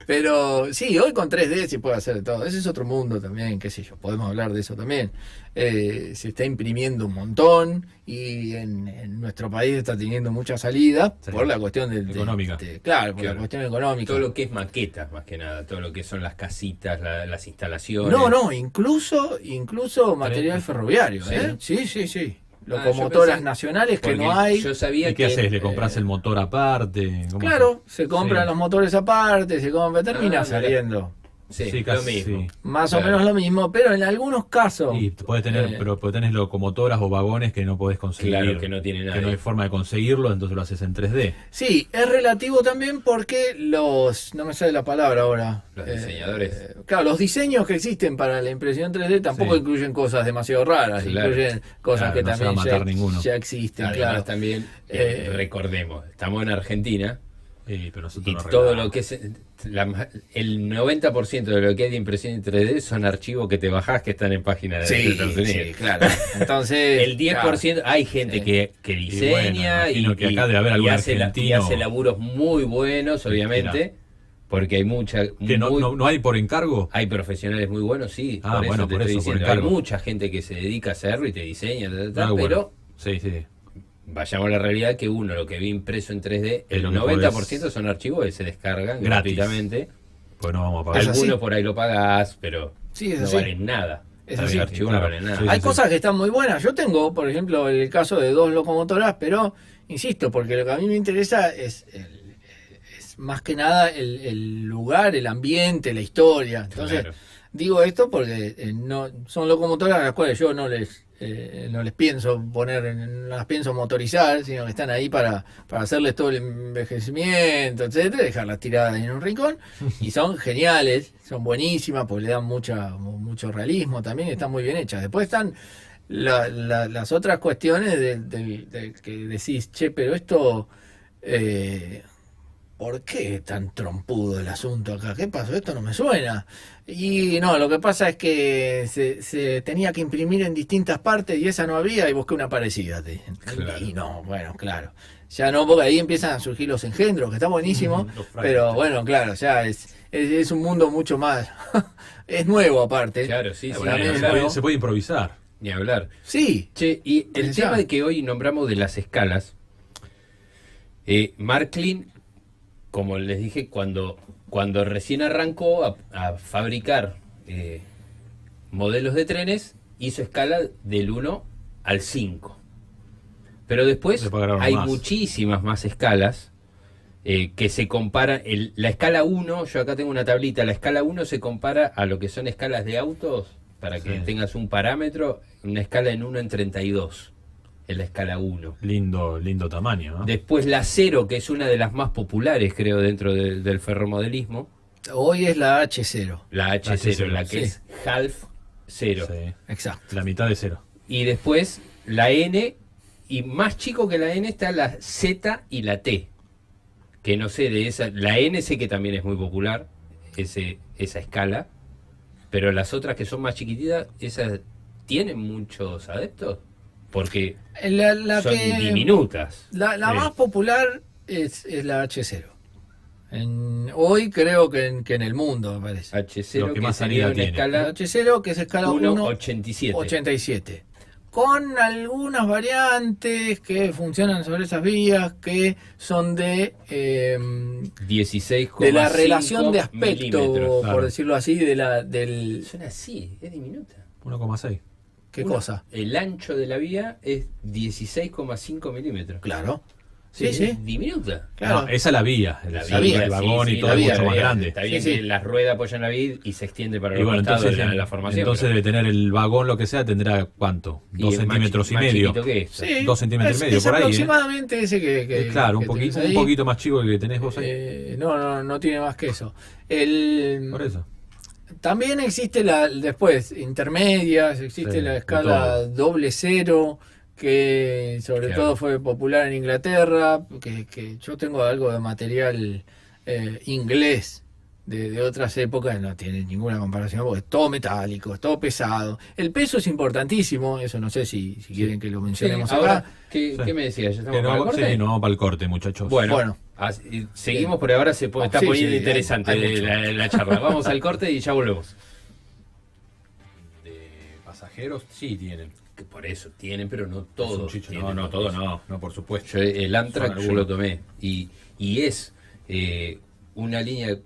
Pero sí, hoy con 3D se puede hacer de todo. Ese es otro mundo también, qué sé yo, podemos hablar de eso también. Se está imprimiendo un montón y en nuestro país está teniendo mucha salida Sí. por la cuestión Económica. claro, por la Claro. cuestión económica. Todo lo que es maquetas, más que nada. Todo lo que son las casitas, las instalaciones. No, incluso material ferroviario, Sí. ¿eh? Sí. yo Locomotoras pensé- nacionales que Porque no hay. Yo sabía ¿Y qué que. haces? ¿Le compras el motor aparte? ¿Cómo Claro, se compran Sí. los motores aparte, termina mira. saliendo Sí, Sí, lo casi, mismo. sí. más Claro. o menos lo mismo, pero en algunos casos. Y podés tener, pero tenés locomotoras o vagones que no podés conseguir. Claro, que no tiene Que nadie. no hay forma de conseguirlo, entonces lo haces en 3D. Sí, es relativo también porque no me sale la palabra ahora. Los diseñadores. Claro, los diseños que existen para la impresión 3D tampoco Sí. incluyen cosas demasiado raras, Claro. incluyen cosas Claro, que no se va también a matar ninguno. ya existen, Además claro. también, recordemos, estamos en Argentina Pero nosotros y no todo arreglamos. lo que es el 90% de lo que hay de impresión en 3D son archivos que te bajás que están en páginas de Sí, Estados Unidos. sí, claro. Entonces, El 10% hay gente Sí. que diseña bueno, imagino que acá debe haber algún y argentino. hace laburos muy buenos, obviamente, porque hay ¿Que no hay por encargo? hay profesionales muy buenos, sí. Ah, bueno, te por estoy eso, por diciendo. Hay encargo. mucha gente que se dedica a hacerlo y te diseña, Ah, bueno. pero Sí. vayamos a la realidad que uno lo que ve impreso en 3D, Es el lo que 90% son archivos que se descargan Gratis. gratuitamente. Pues no vamos a pagar. Es así. Algunos por ahí lo pagás, pero Sí, es no así. valen nada. Es Los así. archivos Claro. no valen nada. Sí, hay cosas que están muy buenas. Yo tengo, por ejemplo, el caso de 2 locomotoras, pero insisto, porque lo que a mí me interesa es más que nada el lugar, el ambiente, la historia. Entonces, Claro. digo esto porque no son locomotoras a las cuales yo no les pienso poner, no las pienso motorizar, sino que están ahí para hacerles todo el envejecimiento, etcétera, dejarlas tiradas en un rincón. Y son geniales, son buenísimas porque le dan mucho realismo también, están muy bien hechas. Después están las otras cuestiones del que decís, che, pero esto, ¿por qué tan trompudo el asunto acá? ¿Qué pasó? Esto no me suena. Y no, lo que pasa es que se tenía que imprimir en distintas partes y esa no había y busqué una parecida, te dicen. Claro. Y no, bueno, claro. Ya no, porque ahí empiezan a surgir los engendros, que está buenísimo, Los fragmentos. pero bueno, claro, ya es un mundo mucho más... es nuevo aparte. Claro, sí, sí, Bueno, también ni es hablar. nuevo. se puede improvisar. Ni hablar. Sí, Che, y el Pues ya. tema de que hoy nombramos de las escalas, Marklin, como les dije, cuando recién arrancó a fabricar modelos de trenes, hizo escala del 1 al 5. Pero después Le pagaron hay más. muchísimas más escalas que se comparan. La escala 1, yo acá tengo una tablita, la escala 1 se compara a lo que son escalas de autos, para que Sí. tengas un parámetro, una escala en 1 en 32, en la escala 1. Lindo tamaño, ¿no? Después la 0, que es una de las más populares, creo, dentro del ferromodelismo, hoy es la H0. la H0, la que sí. es half 0. Sí, Exacto. la mitad de cero. Y después la N, y más chico que la N está la Z y la T. Que no sé, de esa, la N sé que también es muy popular, esa escala, pero las otras que son más chiquititas, esas tienen muchos adeptos, porque La son que- diminutas. La Sí. más popular es la H0. Hoy creo que en el mundo, me parece. H0 Lo que que más sería salida una tiene. La escala H0 que es escala 1,87. 1,87. Con algunas variantes que funcionan sobre esas vías que son de 16,5 de la relación de aspecto, milímetros. claro. por decirlo así, del... Son así, es diminuta. 1,6. ¿Qué cosa? El ancho de la vía es 16,5 milímetros. Claro. Sí, sí. Es diminuta. Claro. No, esa es la vía. La vía, el vagón sí, y sí, todo la es vía, mucho más la vía. grande. Está bien Sí, que sí. la rueda apoya la vid y se extiende para Y los bueno, costados entonces, la formación. entonces pero- debe tener el vagón, lo que sea, tendrá ¿cuánto? y 2 es más centímetros chi- y más medio. chiquito que esto. Sí, 2 centímetros y medio, es por ahí, ¿eh? aproximadamente ese que Claro, que tenés un ahí. poquito más chico que tenés vos ahí. No tiene más que eso. Por eso. También existe después intermedias, existe Sí, la de escala doble cero, que sobre Claro. todo fue popular en Inglaterra, que yo tengo algo de material inglés de otras épocas, no tiene ninguna comparación, porque es todo metálico, es todo pesado. El peso es importantísimo, eso no sé si quieren que lo Sí, mencionemos ahora, acá. ¿qué Sí. me decías? ¿Ya estamos Que para el no, corte? sí, no vamos para el corte, muchachos. Bueno, Bueno. seguimos por ahora, está Sí, poniendo sí, interesante hay mucho. la charla. Vamos al corte y ya volvemos. De pasajeros sí tienen. Que por eso tienen, pero no Es un todos. chicho. tienen No, todo motores. no, por supuesto. Yo, el Amtrak Son yo lo algunos. tomé y es una línea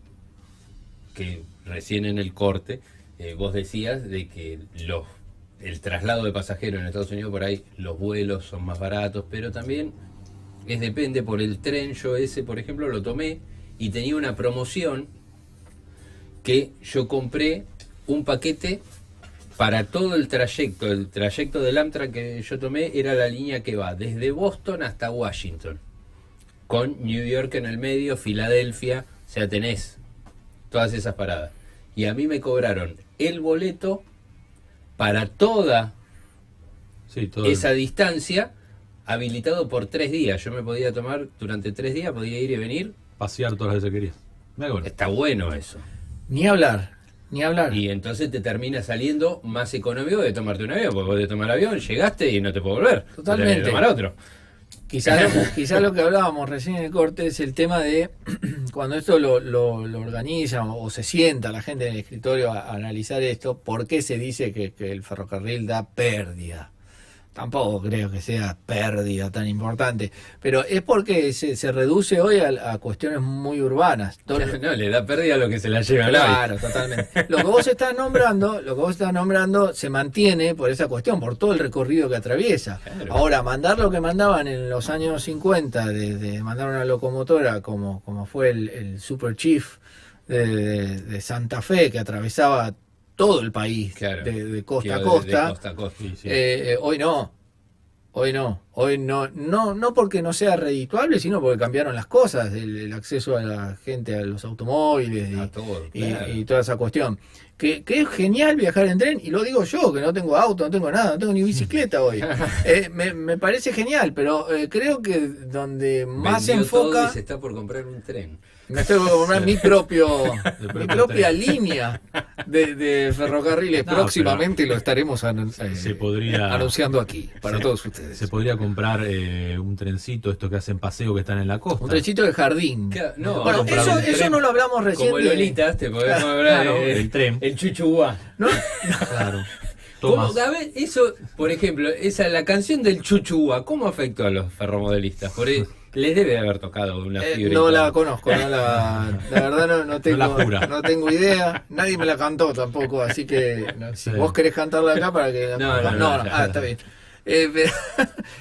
que recién en el corte vos decías de que el traslado de pasajeros en Estados Unidos por ahí los vuelos son más baratos, pero también depende por el tren. Yo ese, por ejemplo, lo tomé y tenía una promoción que yo compré un paquete para todo el trayecto. El trayecto del Amtrak que yo tomé era la línea que va desde Boston hasta Washington, con New York en el medio, Filadelfia, o sea, tenés todas esas paradas. Y a mí me cobraron el boleto para toda Sí, todo. esa distancia, habilitado por 3 días. Yo me podía tomar durante 3 días, podía ir y venir. Pasear todas las veces que querías. Mirá qué bueno. Está bueno eso. Ni hablar, ni hablar. Y entonces te termina saliendo más económico de tomarte un avión, porque vos de tomar avión llegaste y no te puedo volver. Totalmente. Tenés que tomar otro. Quizás lo que hablábamos recién en el corte es el tema de cuando esto lo organiza o se sienta la gente en el escritorio a analizar esto, ¿por qué se dice que el ferrocarril da pérdida? tampoco creo que sea pérdida tan importante, pero es porque se reduce hoy a cuestiones muy urbanas. No, le da pérdida a lo que se la lleva al Claro, totalmente. Lo que vos estás nombrando se mantiene por esa cuestión, por todo el recorrido que atraviesa. Claro. Ahora, mandar lo que mandaban en los años 50, de mandar una locomotora como fue el Super Chief de Santa Fe, que atravesaba todo el país, Claro. de costa a De costa. costa a costa. Sí, sí. Hoy no porque no sea redituable, sino porque cambiaron las cosas, el acceso a la gente a los automóviles A todo, y, claro. y toda esa cuestión. Que es genial viajar en tren, y lo digo yo, que no tengo auto, no tengo nada, no tengo ni bicicleta hoy. Me parece genial, pero creo que donde más se Vendió todo enfoca... y se está por comprar un tren. Me estoy por comprar mi propio propia tren. línea de ferrocarriles. No, Próximamente lo estaremos se podría- anunciando aquí para se- todos ustedes. Se podría comprar un trencito, estos que hacen paseo que están en la costa. Un trechito de jardín. Claro, no, Va a Bueno, comprar eso, un eso tren no lo hablamos recién. Como de- Lolitas, te podemos hablar Claro, de- el tren. El chuchuá. ¿no? Claro. ¿Cómo, Tomás. a ver, eso, por ejemplo, la canción del chuchuá, ¿cómo afectó a los ferromodelistas? Les debe de haber tocado una fibra. No y la todo. conozco, la verdad no tengo, la jura. no tengo idea. Nadie me la cantó tampoco, así que si Sí. vos querés cantarla acá para que... No, ya. está bien.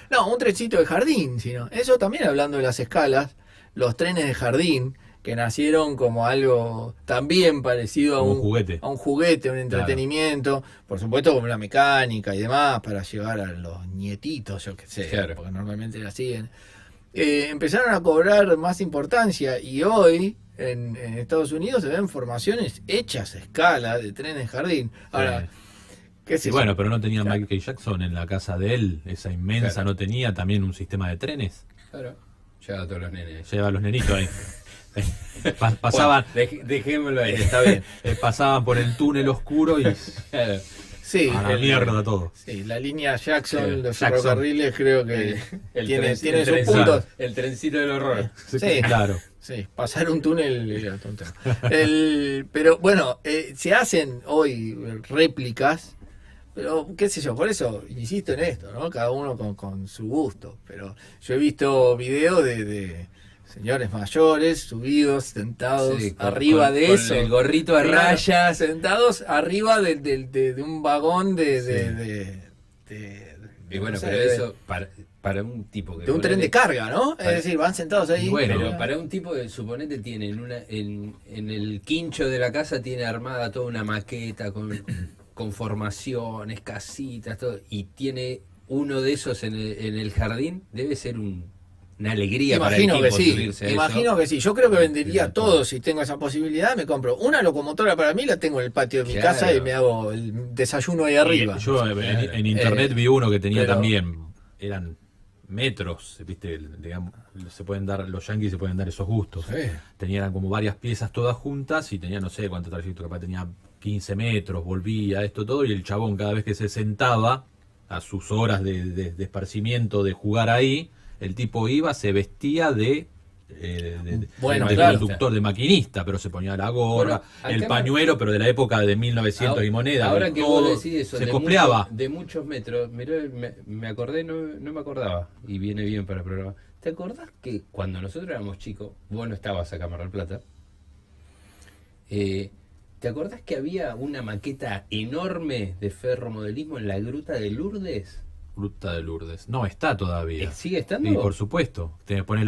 No, un trechito de jardín, sino eso también hablando de las escalas, los trenes de jardín que nacieron como algo también parecido Como un juguete. a un juguete, un entretenimiento, por supuesto con una mecánica y demás para llevar a los nietitos, yo qué sé, Claro. porque normalmente la siguen. Empezaron a cobrar más importancia y hoy en Estados Unidos se ven formaciones hechas a escala de trenes de jardín. Ahora, qué sé Y yo. bueno, pero no tenía Claro. Michael Jackson en la casa de él, esa inmensa, Claro. no tenía también un sistema de trenes. Claro. Ya a todos los nenes. Lleva a los nenitos ahí. Pasaban, Bueno, dejémoslo ahí. Está bien. pasaban por el túnel oscuro y Claro. Sí, a la mierda todo. sí, la línea Jackson, Sí, los Jackson. ferrocarriles creo que tiene sus trencito, puntos. el trencito del horror. Sí. Claro. Sí, pasar un túnel era todo un tema. Pero bueno, se hacen hoy réplicas, pero qué sé yo, por eso insisto en esto, ¿no? Cada uno con su gusto. Pero yo he visto videos de señores mayores subidos, sentados Sí, arriba de con eso. el gorrito a Claro, rayas. sentados arriba de un vagón de Y bueno, no sé, pero de- eso para un tipo que... de un tren de carga, ¿no? Para- Es decir, van sentados ahí. Y bueno, Pero para un tipo que suponete tiene en el quincho de la casa tiene armada toda una maqueta con formaciones, casitas, todo, y tiene uno de esos en el jardín, debe ser una alegría Imagino para el que tipo sí, subirse a eso. imagino que sí. Yo creo que vendería Sí, todo si tengo esa posibilidad. Me compro una locomotora para mí, la tengo en el patio de mi Claro. casa y me hago el desayuno ahí arriba. Y yo en internet Eh, vi uno que tenía pero- también, eran metros, viste, digamos, se pueden dar, los yankees se pueden dar esos gustos. Sí. Tenían como varias piezas todas juntas y tenía no sé cuánto trayecto, capaz tenía 15 metros, volvía, esto todo, y el chabón cada vez que se sentaba a sus horas de esparcimiento, de jugar ahí, el tipo iba, se vestía de Bueno, de claro. conductor, de maquinista, pero se ponía la gorra, Bueno, acá el me- pañuelo, pero de la época de 1900 y moneda. Ahora que todo, vos decís eso, se de cospleaba. de muchos metros, mirá, me acordé, no me acordaba, y viene bien para el programa. ¿Te acordás que cuando nosotros éramos chicos, vos no estabas acá en Mar del Plata, ¿te acordás que había una maqueta enorme de ferromodelismo en la gruta de Lourdes? Gruta de Lourdes. No, está todavía. ¿Sigue estando? Y por supuesto.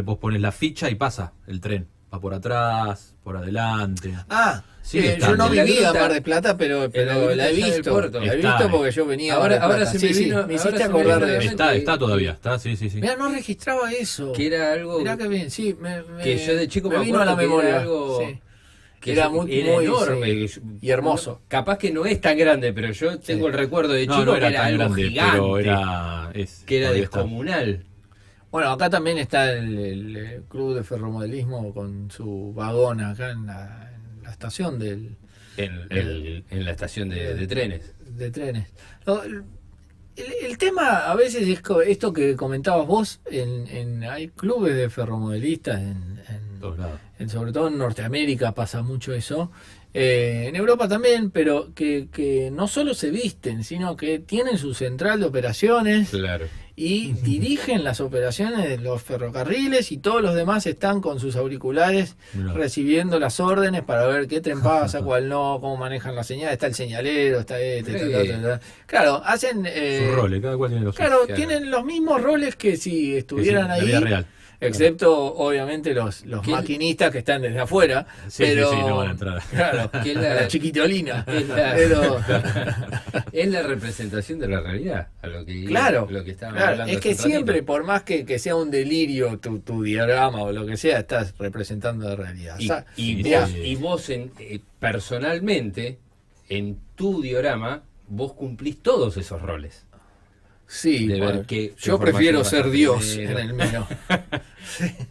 Vos pones la ficha y pasa el tren. Va por atrás, por adelante. Ah, Sigue yo no estando. vivía En la en gruta- Mar del Plata, pero en la gruta la he allá del visto. puerto. La he Está, visto porque yo venía a Mar del Ahora Plata. se Sí, me sí, vino- me hiciste ahora se me acordar vino de a la eso. mente. Está todavía, está, sí. Mira, no registraba eso. Que era algo Mirá que bien, sí. que yo de chico me vino a la acuerdo que memoria. era algo Sí. que Era yo- muy enorme sí, y hermoso. Capaz que no es tan grande, pero yo tengo el recuerdo de No, chico no que era era tan algo grande, gigante, pero que era todavía está. descomunal. Bueno, acá también está el club de ferromodelismo con su vagón acá en la estación En la estación de trenes. de trenes. No, el tema a veces es esto que comentabas vos, hay clubes de ferromodelistas en todos lados. sobre todo en Norteamérica pasa mucho eso. En Europa también, pero que no solo se visten, sino que tienen su central de operaciones Claro. y dirigen las operaciones de los ferrocarriles, y todos los demás están con sus auriculares Mirá. recibiendo las órdenes para ver qué tren pasa, cuál no, cómo manejan la señal. Está el señalero, está este, está el otro, está. Claro, hacen Sus roles, cada cual tiene los claro, Claro. tienen los mismos roles que si estuvieran la ahí, vida real. excepto obviamente los ¿Qué- maquinistas que están desde afuera, Sí, pero sí, no van a entrar. claro, Que la chiquitolina, es la- pero es la representación de la realidad, a lo que, claro, lo que estábamos claro, hablando es que hace un siempre, ratito. por más que sea un delirio tu diagrama o lo que sea, estás representando la realidad. Y, O sea, y Sí, vos, sí. y vos personalmente, en tu diorama, vos cumplís todos esos roles. sí, de ver bueno, qué yo formación prefiero vas a ser Dios primero. en el mío.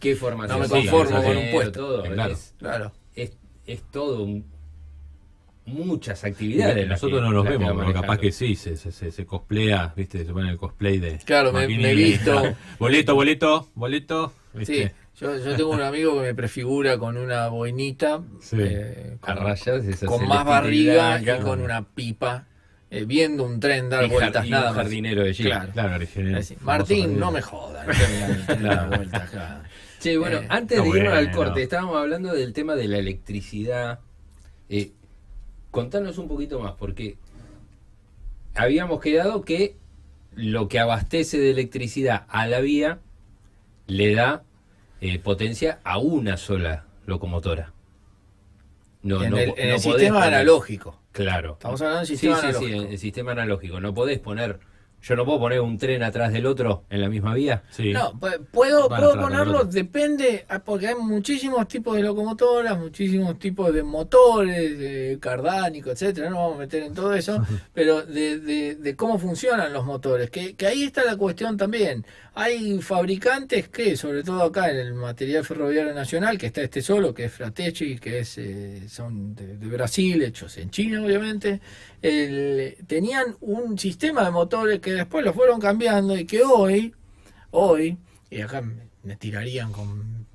¿Qué formación? No me Sí, conformo eso con es un puesto. Todo, Claro. Claro. es todo muchas actividades. las Nosotros que- no nos las que vemos, va pero capaz manejando. que sí, se cosplea, ¿viste? Se pone el cosplay de. Claro, me he visto. Boleto, Sí, ¿viste? yo tengo un amigo que me prefigura con una boinita, Sí. A rayas, esa con celestita más y barriga blanca. y con una pipa, viendo un tren dar Y vueltas y nada un más. jardinero de Jeep. Claro. Claro, original. Así, Martín, no me jodas, no tenía ni tren dar vueltas acá. Che, bueno, antes está de irnos al bueno. corte, estábamos hablando del tema de la electricidad. Contanos un poquito más, porque habíamos quedado que lo que abastece de electricidad a la vía le da potencia a una sola locomotora. No, en no, el, no en el podés sistema poner- analógico. Claro. Estamos hablando del Sí, sistema sí, sí, analógico. en el sistema analógico. No podés poner. Yo no puedo poner un tren atrás del otro en la misma vía. Sí. No, puedo Van atrás, ponerlo, van atrás. depende, porque hay muchísimos tipos de locomotoras, muchísimos tipos de motores, de cardánico, etcétera. No vamos a meter en todo eso, pero de cómo funcionan los motores, que ahí está la cuestión también. Hay fabricantes que, sobre todo acá en el material ferroviario nacional, que está este solo, que es Fratecci, que es son de Brasil, hechos en China, obviamente. Tenían un sistema de motores que después lo fueron cambiando y que hoy, y acá me tirarían con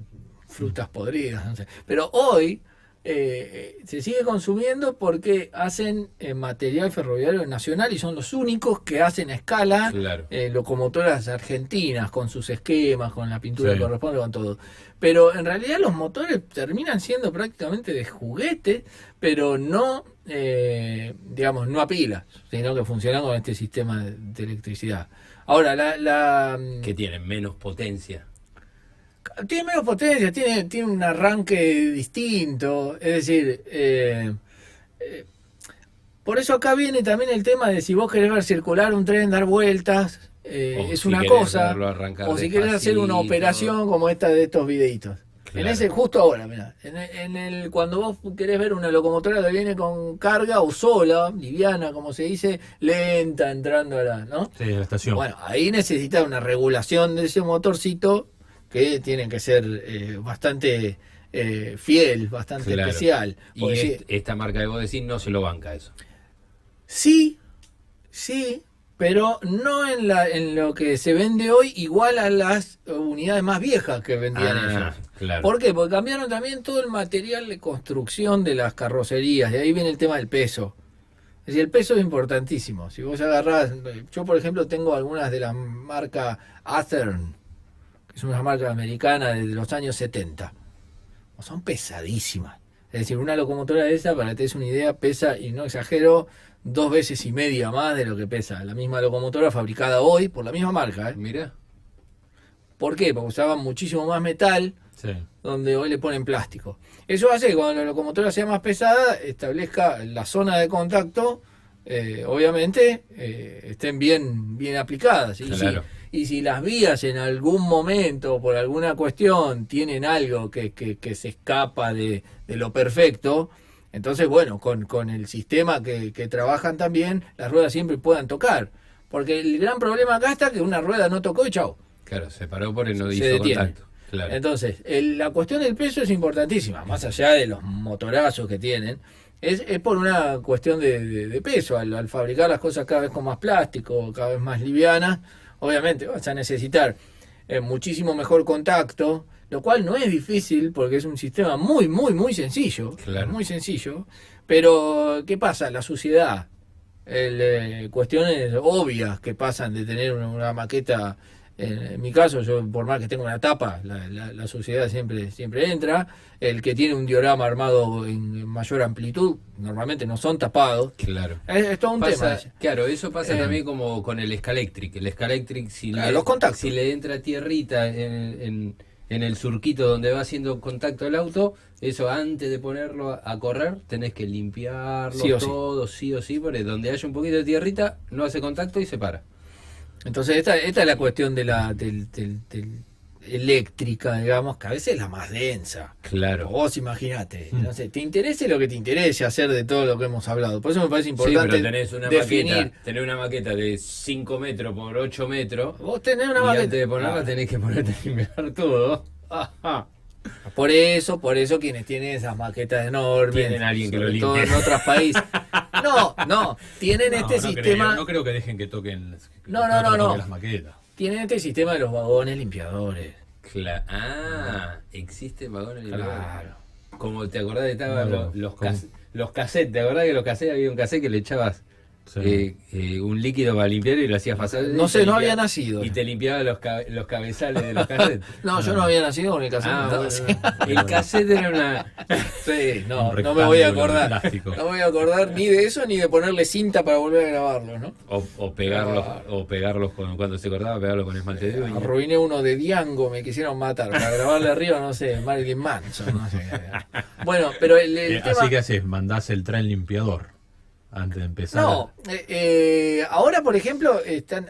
frutas podridas, no sé, pero hoy se sigue consumiendo porque hacen material ferroviario nacional y son los únicos que hacen a escala Claro. locomotoras argentinas con sus esquemas, con la pintura Sí. que corresponde, con todo. Pero en realidad los motores terminan siendo prácticamente de juguete, pero no, digamos, no a pilas, sino que funcionan con este sistema de electricidad. Ahora, Que tienen menos potencia. tiene menos potencia, tiene un arranque distinto, es decir, por eso acá viene también el tema de si vos querés ver circular un tren, dar vueltas, O es si una querés cosa, verlo arrancar o si querés hacer una despacito. operación como esta de estos videitos. Claro. En ese, justo ahora, mirá, cuando vos querés ver una locomotora que viene con carga o sola, liviana, como se dice, lenta, entrando a la, ¿no? Sí, la estación. Bueno, ahí necesitas una regulación de ese motorcito que tiene que ser bastante fiel, bastante Claro. especial. Y Porque si- esta marca de vos decís no se lo banca eso. sí, pero no en lo que se vende hoy igual a las unidades más viejas que vendían ellos. Claro. ¿Por qué? Porque cambiaron también todo el material de construcción de las carrocerías, de ahí viene el tema del peso. Es decir, el peso es importantísimo. Si vos agarrás, yo por ejemplo tengo algunas de la marca Athearn, que es una marca americana de los años 70. Son pesadísimas. Es decir, una locomotora de esa, para que te des una idea, pesa, y no exagero, 2,5 veces más de lo que pesa la misma locomotora fabricada hoy por la misma marca. Mirá. ¿Por qué? Porque usaban muchísimo más metal, Sí. donde hoy le ponen plástico. Eso hace que cuando la locomotora sea más pesada, establezca la zona de contacto, obviamente, estén bien aplicadas. Claro. Y si las vías en algún momento, por alguna cuestión, tienen algo que se escapa de lo perfecto, entonces, bueno, con el sistema que trabajan también, las ruedas siempre puedan tocar. Porque el gran problema acá está que una rueda no tocó y chau. Claro, se paró por el no Se hizo detiene. contacto. Claro. Entonces, la cuestión del peso es importantísima, más allá de los motorazos que tienen, es por una cuestión de peso. Al fabricar las cosas cada vez con más plástico, cada vez más livianas, obviamente vas a necesitar muchísimo mejor contacto lo cual no es difícil porque es un sistema muy, muy, muy sencillo, Claro. muy sencillo, pero ¿qué pasa? La suciedad, cuestiones obvias que pasan de tener una maqueta. En mi caso, yo por más que tenga una tapa, la suciedad siempre entra. El que tiene un diorama armado en mayor amplitud, normalmente no son tapados. Claro. Es todo un Pasa- tema. claro, eso pasa Eh. también como con el Scalectric. El Scalectric, si, Claro, los contactos. si le entra tierrita en el surquito donde va haciendo contacto el auto, eso antes de ponerlo a correr, tenés que limpiarlo Sí o sí. todo, sí o sí, porque donde haya un poquito de tierrita, no hace contacto y se para. Entonces esta es la cuestión de del eléctrica, digamos, que a veces es la más densa. Claro. Vos imaginate, no sé, te interese lo que te interese hacer de todo lo que hemos hablado. Por eso me parece Sí, importante pero tenés una definir. maqueta, tenés una maqueta de 5 metros por 8 metros. Vos tenés una Y maqueta. antes de ponerla Claro. tenés que ponerte a limpiar todo. Ajá. Por eso quienes tienen esas maquetas enormes, Tienen a alguien que sobre lo todo limpie. en otros países. No, tienen No, este no sistema, creo, no creo que dejen que toquen, No, toquen no. las maquetas. tienen este sistema de los vagones limpiadores. Existen vagones Claro. limpiadores. Como te acordás de estaban No, ¿cómo? los cassettes, ¿te acordás que los cassettes había un cassette que le echabas Sí. un líquido para limpiar y lo hacías pasar? No y sé, te no limpiaba- había nacido. Y te limpiaba los cabezales de los cassettes. No, yo no había nacido con el cassette. Ah, no, bueno, sí. el cassette era una... Sí, no, Un no me voy a rectángulo de acordar. plástico. No me voy a acordar ni de eso ni de ponerle cinta para volver a grabarlo, ¿no? O pegarlos cuando se cortaba, pegarlos con esmalte de uña. Arruiné uno de Diango, me quisieron matar. Para grabarle arriba, no sé, Marilyn Manson, no sé. Bueno, pero el tema... Así que haces, mandás el tren limpiador antes de empezar. No, ahora por ejemplo están,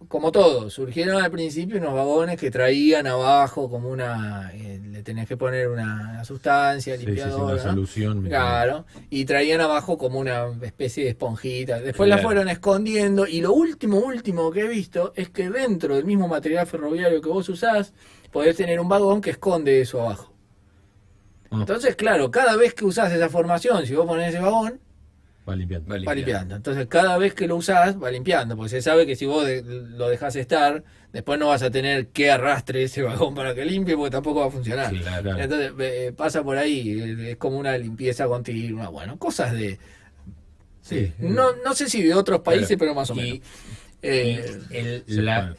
como todo, surgieron al principio unos vagones que traían abajo como una, le tenés que poner una sustancia Sí, limpiadora, una ¿no? solución. Claro, y traían abajo como una especie de esponjita. Después la Claro. fueron escondiendo y lo último que he visto es que dentro del mismo material ferroviario que vos usás, podés tener un vagón que esconde eso abajo. Ah, Entonces, claro, cada vez que usás esa formación, si vos ponés ese vagón, va limpiando. va limpiando. Entonces, cada vez que lo usás, va limpiando, porque se sabe que si vos lo dejás estar, después no vas a tener que arrastre ese vagón para que limpie, porque tampoco va a funcionar. Claro. Entonces, pasa por ahí, es como una limpieza continua. Bueno, cosas de... Sí. No sé si de otros países, Claro. pero más o Y- menos. Se puede.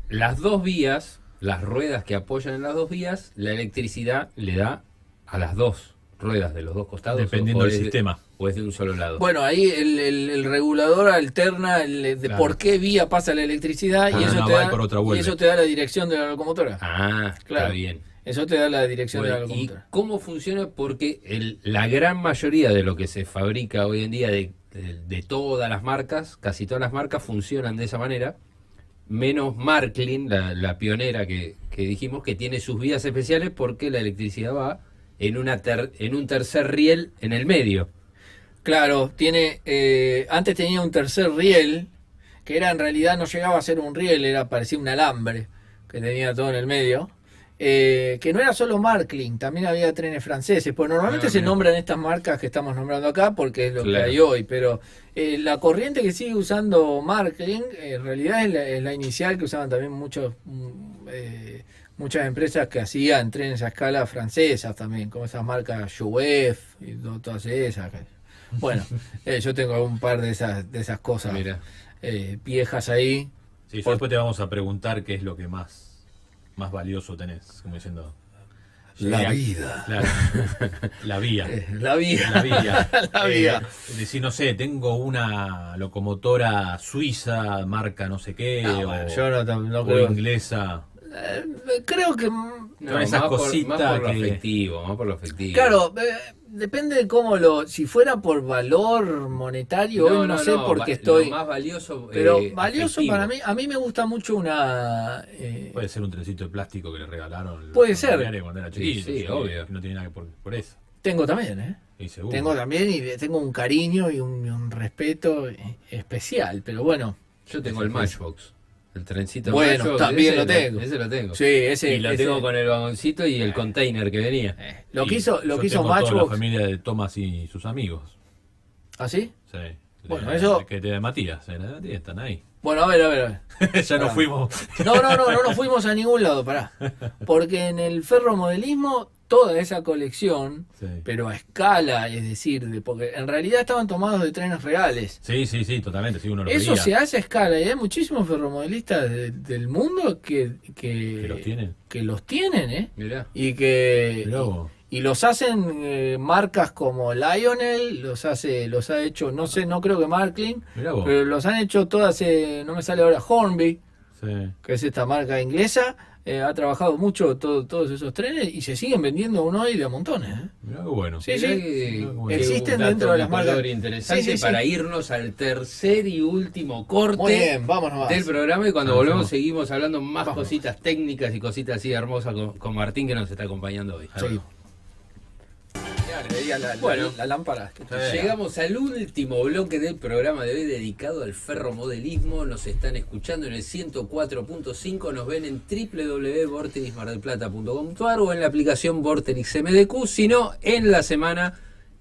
Las dos vías, las ruedas que apoyan en las dos vías, la electricidad le da a las dos ruedas de los dos costados. Dependiendo o del es de- sistema. O es de un solo lado. Bueno, ahí el regulador alterna de Claro. por qué vía pasa la electricidad y, Por eso una te va y da, por otra y vuelve. eso te da la dirección de la locomotora. Ah, Claro. está bien. Eso te da la dirección de la Bueno, ¿y locomotora. cómo funciona? Porque la gran mayoría de lo que se fabrica hoy en día de todas las marcas, casi todas las marcas funcionan de esa manera, menos Marklin, la pionera que dijimos, que tiene sus vías especiales porque la electricidad va en un tercer riel en el medio. Claro, antes tenía un tercer riel, que era en realidad no llegaba a ser un riel, parecía un alambre que tenía todo en el medio. Que no era solo Marklin, también había trenes franceses, pues normalmente Ah, se mira. nombran estas marcas que estamos nombrando acá porque es lo Claro. que hay hoy, pero la corriente que sigue usando Marklin en realidad es la inicial que usaban también muchas empresas que hacían trenes a escala francesas también, como esas marcas Jouef y todas esas. Bueno, yo tengo un par de esas cosas Mira. viejas ahí. Sí, después te vamos a preguntar qué es lo que más valioso tenés, como diciendo. La vida. Claro. La vía. La vida. La vía. La vía. Decir, no sé, tengo una locomotora suiza, marca no sé qué, No, o, bueno, yo no o creo. inglesa. Creo que. No, esas más cositas por lo que- efectivo, más por lo efectivo. Claro, depende de cómo si fuera por valor monetario, hoy no sé porque estoy. Lo más valioso. Pero valioso afectivo. para mí, a mí me gusta mucho una. Puede ser un trencito de plástico que le regalaron. los Puede ser. familiares cuando era Sí, chiquito. sí, obvio. No tiene nada que por eso. Tengo también, ¿eh? Y seguro. Tengo también y tengo un cariño y un respeto especial, pero bueno. Yo tengo el Matchbox. El trencito Bueno, Matchbox, también ese lo tengo. Ese lo tengo. Sí, ese. Y lo ese- tengo con el vagoncito y el container que venía. Lo que Y hizo yo tengo toda la Matchbox. familia de Thomas y sus amigos. ¿Ah, sí? Sí. Bueno, eso- Que de Matías. De Matías están ahí. Bueno, a ver. Ya nos fuimos. No nos fuimos a ningún lado, pará. Porque en el ferromodelismo, toda esa colección, Sí. pero a escala, es decir, porque en realidad estaban tomados de trenes reales. Sí, totalmente. Sí, uno lo Eso veía. se hace a escala y hay muchísimos ferromodelistas del mundo que los tienen. que los tienen, ¿eh? Mirá. Y que Mirá vos. y los hacen marcas como Lionel, los ha hecho, no sé, no creo que Marklin, Mirá vos. pero los han hecho todas, no me sale ahora, Hornby, Sí. que es esta marca inglesa, ha trabajado mucho todos esos trenes y se siguen vendiendo aún hoy de a montones, ¿eh? Mirá qué bueno. Sí, Mirá sí. que- Bueno. que Existen un dato dentro de las color marcas. interesante Sí, sí, sí. para irnos al tercer y último corte Muy bien, vamos nomás. del programa y cuando Ah, volvemos no. seguimos hablando más Vamos. cositas técnicas y cositas así hermosas con Martín que nos está acompañando hoy. Sí. Bueno. la lámpara. Llegamos al último bloque del programa de hoy dedicado al ferromodelismo. Nos están escuchando en el 104.5, nos ven en www.vorterixmardelplata.com.ar o en la aplicación Vorterix MDQ, sino en la semana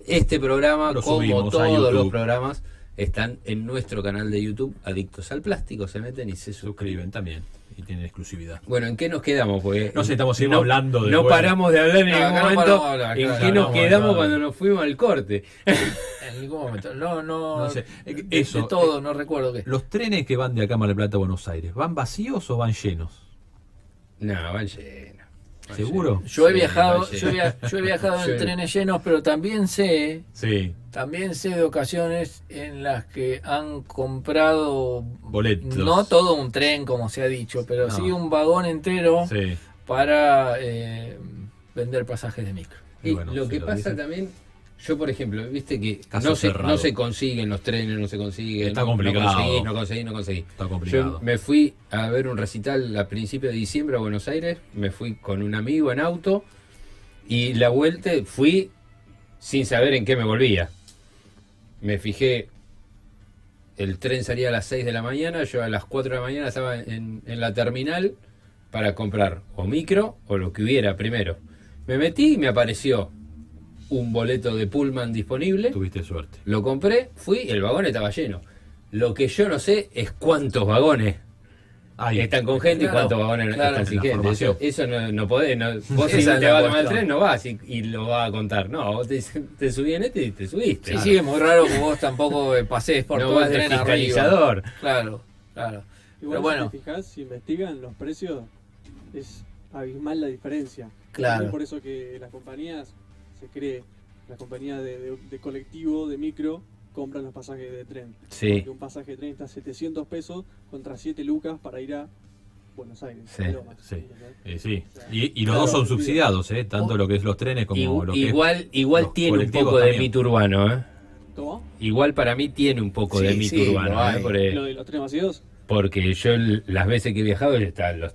este programa, Lo como subimos a todos los YouTube. programas, están en nuestro canal de YouTube, Adictos al Plástico, se meten y se suscriben. Suscriben también. Y tienen exclusividad. Bueno, ¿en qué nos quedamos? Porque No sé, seguimos hablando de. no paramos de hablar en No, ningún acá no momento. paramos de hablar, ¿En claro, qué no, nos no, quedamos no. cuando nos fuimos al corte? En ningún momento. No No sé. de Eso. todo, no recuerdo qué. Los trenes que van de acá a Mar del Plata a Buenos Aires, ¿van vacíos o van llenos? No, van llenos. Van ¿Seguro? llenos. Yo he Sí, viajado, van llenos. yo he viajado Yo- en trenes llenos, pero también sé Sí. de ocasiones en las que han comprado Boletos. no todo un tren como se ha dicho, pero No. sí un vagón entero Sí. para vender pasajes de micro. Y Bueno, lo si que lo pasa dicen. también, yo por ejemplo, viste que Caso no se, cerrado. no se consiguen los trenes, no se consiguen. Está no- complicado. No conseguís. Está complicado. Yo me fui a ver un recital a principios de diciembre a Buenos Aires, me fui con un amigo en auto y la vuelta fui sin saber en qué me volvía. Me fijé, el tren salía a las 6 de la mañana, yo a las 4 de la mañana estaba en la terminal para comprar o micro o lo que hubiera primero. Me metí y me apareció un boleto de Pullman disponible, Tuviste suerte. lo compré, fui, el vagón estaba lleno. Lo que yo no sé es cuántos vagones Ahí. están con gente Claro, y cuántos vagones claro. están sin La gente. formación. Eso no podés. Vos si Esa es te la vas a tomar el cuestión. tren, no vas y lo vas a contar. No, vos te subí en este y te subiste. Sí, es muy raro que vos tampoco pasees por no todo vas el de tren arriba. fiscalizador. Claro. Igual Pero bueno. si te fijas, si investigan los precios, es abismal la diferencia. Claro. Es por eso que las compañías, se cree, las compañías de colectivo, de micro, compran los pasajes de tren. Sí. Porque un pasaje de tren está a 700 pesos contra 7 lucas para ir a Buenos Aires. Sí, a Lomas, sí. ¿entendés? Sí. O sea, Y los claro, dos son sí. subsidiados, tanto lo que es los trenes como lo que Igual los tiene un colectivos poco de también. mito urbano, ¿eh? ¿Cómo? Igual para mí tiene un poco de Sí, mito sí, urbano, lo hay. Lo de los trenes vacíos. porque yo las veces que he viajado están los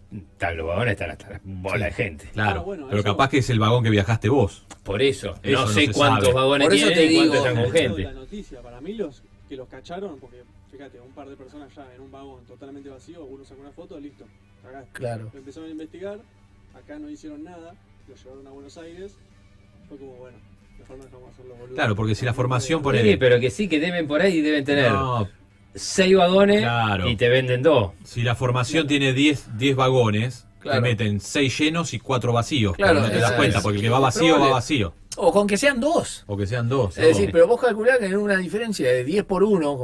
vagones, están hasta la bola de gente. Claro, Ah, bueno, pero eso- capaz que es el vagón que viajaste vos. Por eso, Eso no no sé se cuántos sabe. vagones Por eso tienen te y cuántos digo, están con Eso gente. La noticia, para mí los que los cacharon, porque fíjate, un par de personas ya en un vagón totalmente vacío, uno sacó una foto, listo, cagaste. Claro. Lo empezaron a investigar, acá no hicieron nada, lo llevaron a Buenos Aires, fue como bueno, mejor no dejamos hacerlo boludo. Claro, porque si la formación por pone- Sí, pero que sí, que deben por ahí, deben tener No, 6 vagones Claro. y te venden 2. si la formación tiene 10 vagones, Claro. te meten 6 llenos y 4 vacíos. Claro, pero no te das esa cuenta, es. porque el que va vacío, va Probable. vacío. O con que sean dos. O que sean 2. Es decir, pero vos calculás que en una diferencia de 10 por 1,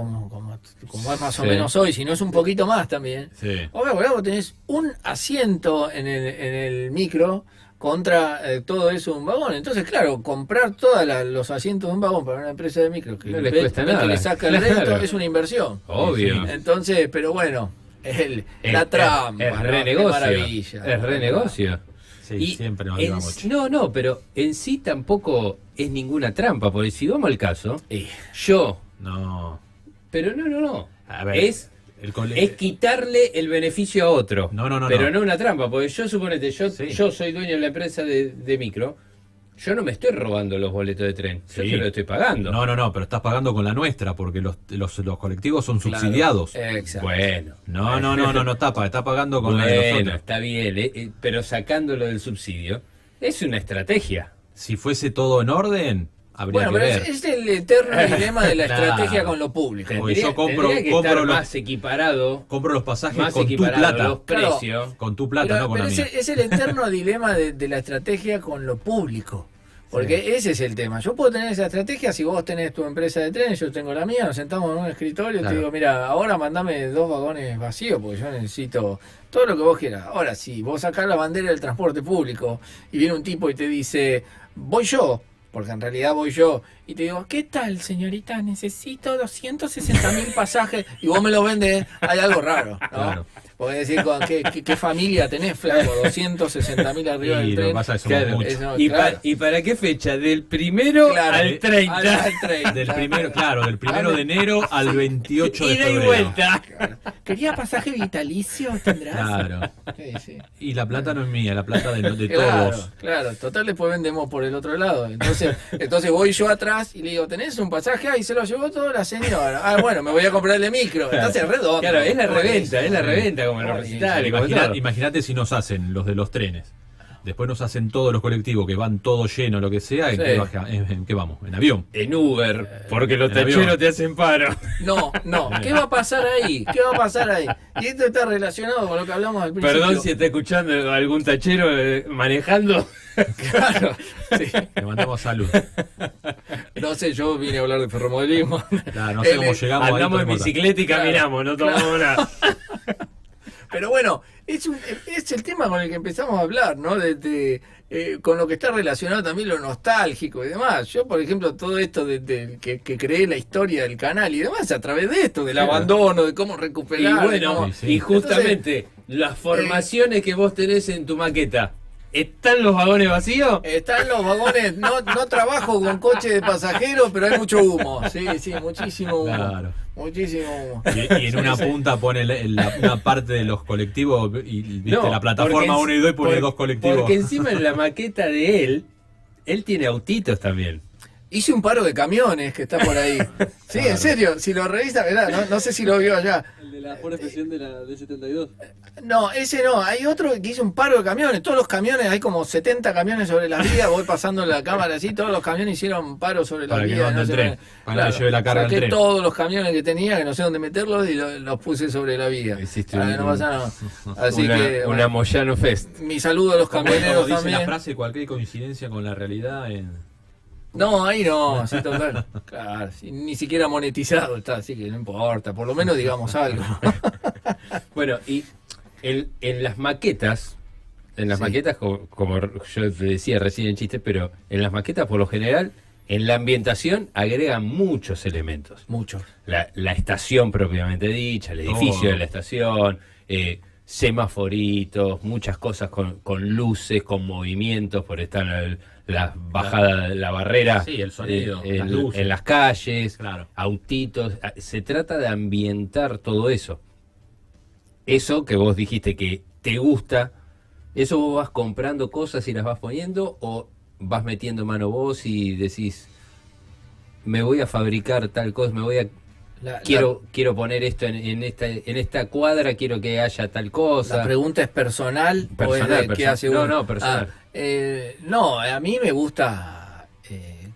como es más o Sí. menos hoy, si no es un poquito más también. Sí. Vos calculás, vos tenés un asiento en el micro contra todo eso un vagón. Entonces, claro, comprar todos los asientos de un vagón para una empresa de micro que No les ve- cuesta ve que nada. le saca el Claro. resto es una inversión. Obvio. Sí. Entonces, pero bueno, la trampa. Es ¿no? re Qué negocio. maravilla. Es re negocio. Sí, Y siempre nos en- ayuda mucho. No, pero en sí tampoco es ninguna trampa, porque si vamos al caso, Y- yo, No. pero no. A ver, Es el quitarle el beneficio a otro. No, Pero no. no una trampa, porque yo suponete, yo soy dueño de la empresa de micro, yo no me estoy robando los boletos de tren, yo Sí. se los estoy pagando. No, pero estás pagando con la nuestra, porque los colectivos son Claro. subsidiados. Exacto. Bueno. No está pagando con la de Bueno, nosotros. está bien, pero sacándolo del subsidio, es una estrategia. Si fuese todo en orden, habría Bueno, que pero ver. es el eterno dilema de la Claro. estrategia con lo público. Porque yo compro estar los- más equiparado, Compro los pasajes más con tu equiparado plata. los Claro. precios. Con tu plata, Pero, no con la pero mía. es el eterno dilema de la estrategia con lo público. Porque ese es el tema. Yo puedo tener esa estrategia si vos tenés tu empresa de trenes, yo tengo la mía, nos sentamos en un escritorio y Claro. te digo, mira, ahora mandame 2 vagones vacíos porque yo necesito todo lo que vos quieras. Ahora, si vos sacás la bandera del transporte público y viene un tipo y te dice, voy yo, porque en realidad voy yo, y te digo, ¿qué tal, señorita? Necesito 260.000 pasajes y vos me los vendés, hay algo raro, ¿no? Claro. Podés decir, con ¿qué familia tenés, flaco? 260.000 arriba del Y lo que tren. pasa es que somos Claro, muchos. Eso, ¿Y, claro. ¿Y para qué fecha? ¿Del primero Claro, al 30? al 30. Del primero, claro, del 1 de enero al 28 de Ida y febrero. vuelta. ¿Quería pasaje vitalicio? ¿Tendrás? Claro. Sí, sí. Y la plata no es mía, la plata de Claro, todos. claro. Total, después vendemos por el otro lado. Entonces voy yo atrás y le digo, ¿tenés un pasaje? Ah, y se lo llevó toda la señora. Ah, bueno, me voy a comprar el de micro. Entonces, redondo. Claro, es la reventa, Buenísimo. es la reventa como en los Buenísimo. recitales. como todo. Imagínate si nos hacen los de los trenes. Después nos hacen todos los colectivos que van todos llenos, lo que sea. ¿En, Sí. en qué vamos? ¿En avión? En Uber, porque los en avión. tacheros te hacen paro. No, ¿qué va a pasar ahí? ¿Qué va a pasar ahí? Y esto está relacionado con lo que hablamos al principio. Perdón si está escuchando algún tachero manejando. Claro, sí. Le mandamos salud. No sé, yo vine a hablar de ferromodelismo. Claro, no sé cómo llegamos ahí. Andamos en pero bicicleta y Claro, caminamos, no tomamos nada. Pero bueno, es el tema con el que empezamos a hablar, ¿no? Con lo que está relacionado también lo nostálgico y demás. Yo, por ejemplo, todo esto que creé la historia del canal y demás, a través de esto, del Claro. abandono, de cómo Y recuperar. bueno, ¿no? Sí, sí. y justamente las formaciones que vos tenés en tu maqueta, ¿están los vagones vacíos? Están los vagones, no trabajo con coche de pasajeros, pero hay mucho humo. Sí, muchísimo humo. Claro. Muchísimo humo. Y en una punta pone una parte de los colectivos y viste No, la plataforma porque 1 y 2 y pone por- 2 colectivos. Porque encima en la maqueta de él tiene autitos también. Hice un paro de camiones que está por ahí. Sí, en serio, si lo revisa, verá, no sé si lo vio allá. El de la Ford F100 de la D72. No, ese no, hay otro que hizo un paro de camiones, todos los camiones, hay como 70 camiones sobre las vías, voy pasando la cámara así, todos los camiones hicieron paro sobre las Para que vías. no ande el sé, tren, para que no lleve la carga saqué al tren. todos los camiones que tenía, que no sé dónde meterlos, y los puse sobre la vía. Hiciste Para que no pasa nada. Así que, una bueno, Moyano Fest. mi saludo a los Como camioneros dice también. la frase, cualquier coincidencia con la realidad No, ahí no, sí, total. Claro, sí, ni siquiera monetizado está, así que no importa, por lo menos digamos algo. Bueno, y en las maquetas, Sí. maquetas, como yo te decía recién en chiste, pero en las maquetas por lo general, en la ambientación agregan muchos elementos. Muchos. La estación propiamente dicha, el edificio Todo. de la estación, semaforitos, muchas cosas con luces, con movimientos, por estar la bajada de la barrera Sí, el sonido, en, las luces. en las calles, Claro. autitos. Se trata de ambientar todo eso. Eso que vos dijiste que te gusta, ¿eso vos vas comprando cosas y las vas poniendo o vas metiendo mano vos y decís, me voy a fabricar tal cosa, quiero poner esto en esta cuadra, quiero que haya tal cosa? La pregunta es personal, o es Personal, de qué perso- hace no, uno. no, personal. No, a mí me gusta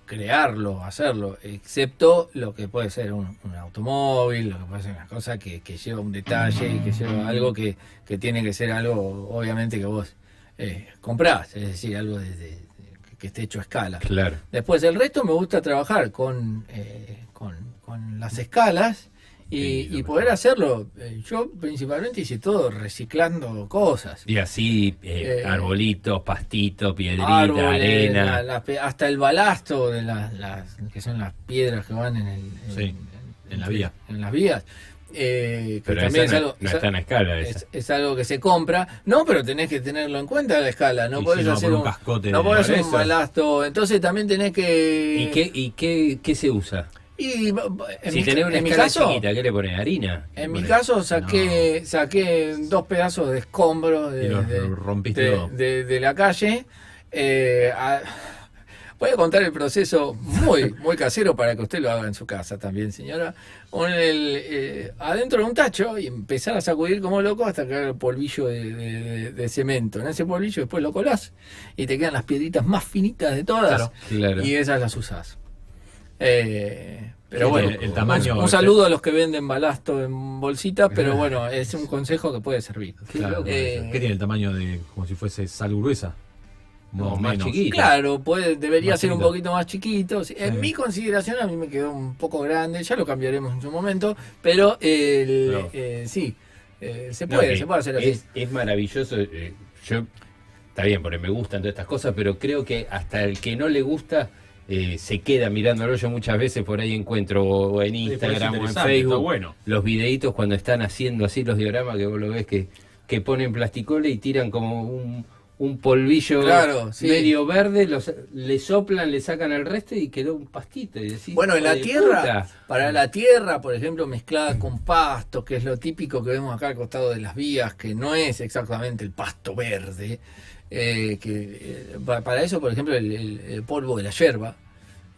crearlo, hacerlo, excepto lo que puede ser un automóvil, lo que puede ser una cosa que lleva un detalle y que lleva algo que tiene que ser algo, obviamente, que vos comprás, es decir, algo que esté hecho a escala. Claro. Después, el resto me gusta trabajar con las escalas Sí, y lo poder mejor. hacerlo. Yo principalmente hice todo reciclando cosas. Y así, arbolitos, pastitos, piedrita, Árboles, arena. hasta el balasto de que son las piedras que van Sí, en la vía. En las vías. Que Pero también esa es no, algo, no está en escala esa. es algo que se compra, no, pero tenés que tenerlo en cuenta a la escala, no Y podés si no, hacer por un cascote no de- podés hacer por un eso. balasto, entonces también tenés que ¿Y qué se usa? y en Si mi, tenés una en mi escala caso chiquita, ¿qué le pones? ¿Harina? en ¿Qué mi ponés? caso saqué 2 pedazos de escombro Y los rompiste todo. de la calle. Voy a contar el proceso muy casero para que usted lo haga en su casa también, señora. Con adentro de un tacho y empezar a sacudir como loco hasta que haga el polvillo de cemento. En ese polvillo después lo colás y te quedan las piedritas más finitas de todas. Claro. Claro. Y esas las usás. Pero Sí, bueno, el tamaño- un saludo a los que venden balasto en bolsita, pero bueno, es un consejo que puede servir. Claro, ¿qué tiene el tamaño de como si fuese sal gruesa? No, más chiquito. Claro, debería Más ser un chiquito. poquito más chiquito. Sí, en mi consideración a mí me quedó un poco grande, ya lo cambiaremos en su momento, pero No. sí, se No, puede, que se puede hacer así. es maravilloso. Yo, está bien, porque me gustan todas estas cosas, pero creo que hasta el que no le gusta se queda mirándolo. Yo muchas veces por ahí encuentro o en Sí, Instagram o en interesante, está Facebook bueno. los videitos cuando están haciendo así los dioramas, que vos lo ves que ponen plasticola y tiran como un polvillo Claro, sí. medio verde, le soplan, le sacan el resto y quedó un pastito. Y decís, Bueno, en "Hijo la de tierra, puta". para la tierra, por ejemplo, mezclada con pasto, que es lo típico que vemos acá al costado de las vías, que no es exactamente el pasto verde, para eso, por ejemplo, el polvo de la yerba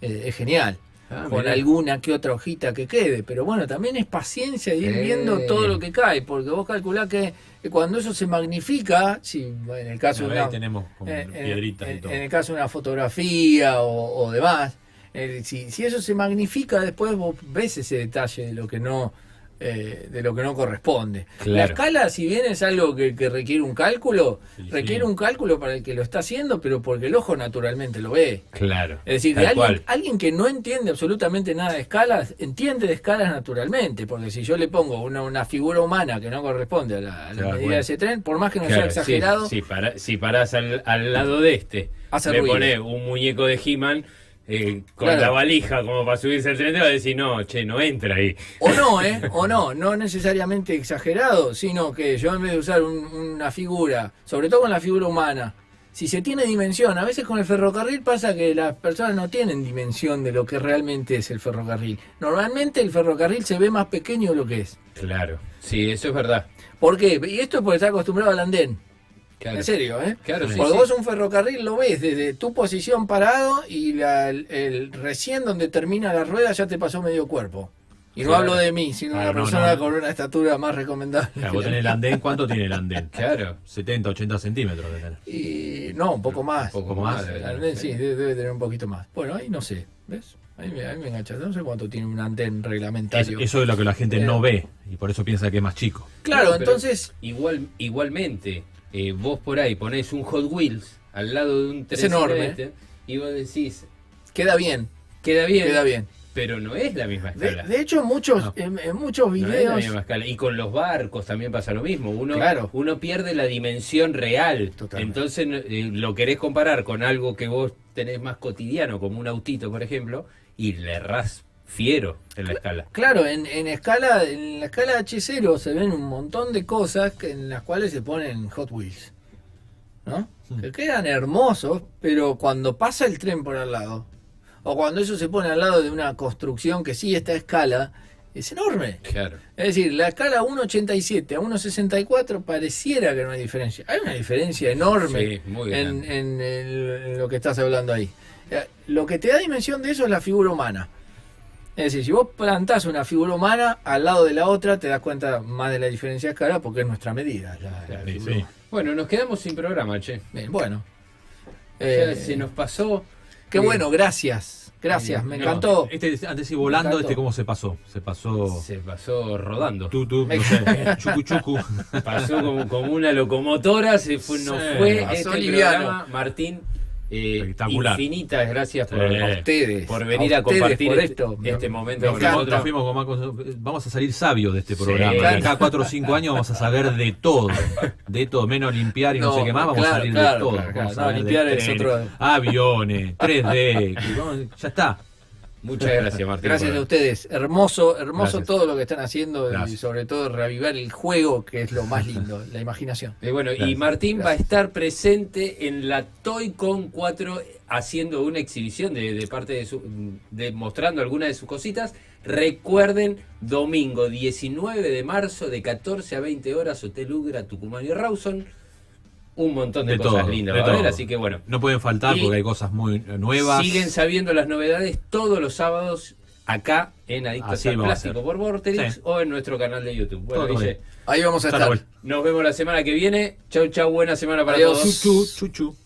es genial. Ah, Con mirá. alguna que otra hojita que quede, pero bueno, también es paciencia de ir viendo todo lo que cae, porque vos calculás que cuando eso se magnifica, si en el caso de Ahí una, tenemos como piedritas y todo. en el caso de una fotografía o demás, si eso se magnifica, después vos ves ese detalle de lo que no corresponde. Claro. La escala, si bien es algo que requiere un cálculo, Sí, requiere sí. un cálculo para el que lo está haciendo, pero porque el ojo naturalmente lo ve. Claro. Es decir, tal cual. alguien que no entiende absolutamente nada de escalas, entiende de escalas naturalmente, porque si yo le pongo una figura humana que no corresponde a la Se da medida cuenta. de ese tren, por más que no Claro, sea exagerado, si parás al lado de este, Hace le ruido. ponés un muñeco de He-Man con Claro. la valija como para subirse al tren, te va a decir, no, che, no entra ahí. o no necesariamente exagerado, sino que yo en vez de usar una figura, sobre todo con la figura humana, si se tiene dimensión, a veces con el ferrocarril pasa que las personas no tienen dimensión de lo que realmente es el ferrocarril. Normalmente el ferrocarril se ve más pequeño de lo que es. Claro, sí, eso es verdad. ¿Por qué? Y esto es porque está acostumbrado al andén. Claro. En serio, ¿eh? Claro, sí, Porque sí. vos un ferrocarril lo ves desde tu posición parado y el recién donde termina la rueda ya te pasó medio cuerpo. Y no Claro. hablo de mí, sino de Claro, una no, persona no. con una estatura más recomendable. Claro, vos tenés el andén, ¿cuánto tiene el andén? Claro. 70, 80 centímetros de tener. Y no, un poco más. Un poco más, más. El andén sí, debe tener un poquito más. Bueno, ahí no sé, ¿ves? Ahí me engancha. No sé cuánto tiene un andén reglamentario. Eso es lo que la gente no ve y por eso piensa que es más chico. Claro, No, pero entonces, igualmente, vos por ahí ponés un Hot Wheels al lado de un tren enorme. celeste y vos decís, queda bien, queda bien, queda bien. pero no es la misma escala. De hecho, muchos, No. en muchos No es la videos... misma escala. Y con los barcos también pasa lo mismo. Claro. Uno pierde la dimensión real. Totalmente. Entonces lo querés comparar con algo que vos tenés más cotidiano, como un autito, por ejemplo, y le errás fiero en la escala. Claro, en la escala H0 se ven un montón de cosas en las cuales se ponen Hot Wheels, ¿no? Que quedan hermosos, pero cuando pasa el tren por al lado, o cuando eso se pone al lado de una construcción que sí está a escala, es enorme. Claro. Es decir, la escala 1.87 a 1.64 pareciera que no hay diferencia. Hay una diferencia enorme Sí, muy grande. en lo que estás hablando ahí. Lo que te da dimensión de eso es la figura humana. Es decir, si vos plantás una figura humana al lado de la otra, te das cuenta más de la diferencia de escala porque es nuestra medida. La Sí, figura sí. humana. Bueno, nos quedamos sin programa, che. Bien, bueno. Ya se nos pasó. Qué bueno, gracias. Gracias, me encantó. Antes y volando, Me encantó. ¿cómo se pasó? Se pasó. Se pasó rodando. Tú, no sé, chucu chucu. Pasó como una locomotora, nos Sí, fue pasó este liviano. programa. Martín, Espectacular. infinitas gracias por, Sí. A ustedes. por venir a ustedes compartir por este, esto. este momento me con encanta. Nosotros nosotros. fuimos con Marcos, vamos a salir sabios de este Sí, programa. De claro. acá 4 o 5 años vamos a saber de todo. De todo, menos limpiar y no, sé qué más, vamos a salir de todo. Claro, Vamos a no, saber de limpiar es trenes, otro. aviones, 3D, ya está. Muchas gracias, Martín. Gracias por- a ustedes. Hermoso Gracias. todo lo que están haciendo y Gracias. sobre todo reavivar el juego, que es lo más lindo, la imaginación. Bueno, y Gracias. Martín va a Gracias. estar presente en la Toy-Con 4 haciendo una exhibición de parte de mostrando algunas de sus cositas. Recuerden, domingo 19 de marzo de 14 a 20 horas, Hotel Ugra, Tucumán y Rawson. Un montón de cosas todo, lindas de va a haber, todo. así que bueno. No pueden faltar Y porque hay cosas muy nuevas. Siguen sabiendo las novedades todos los sábados acá en Adictos Así al vamos a Plástico hacer. por Vorterix Sí. o en nuestro canal de YouTube. Bueno, Todo Guille, bien. Ahí vamos a Hasta estar. luego. nos vemos la semana que viene. Chau, chau, buena semana para Adiós. todos. Chuchu, chuchu.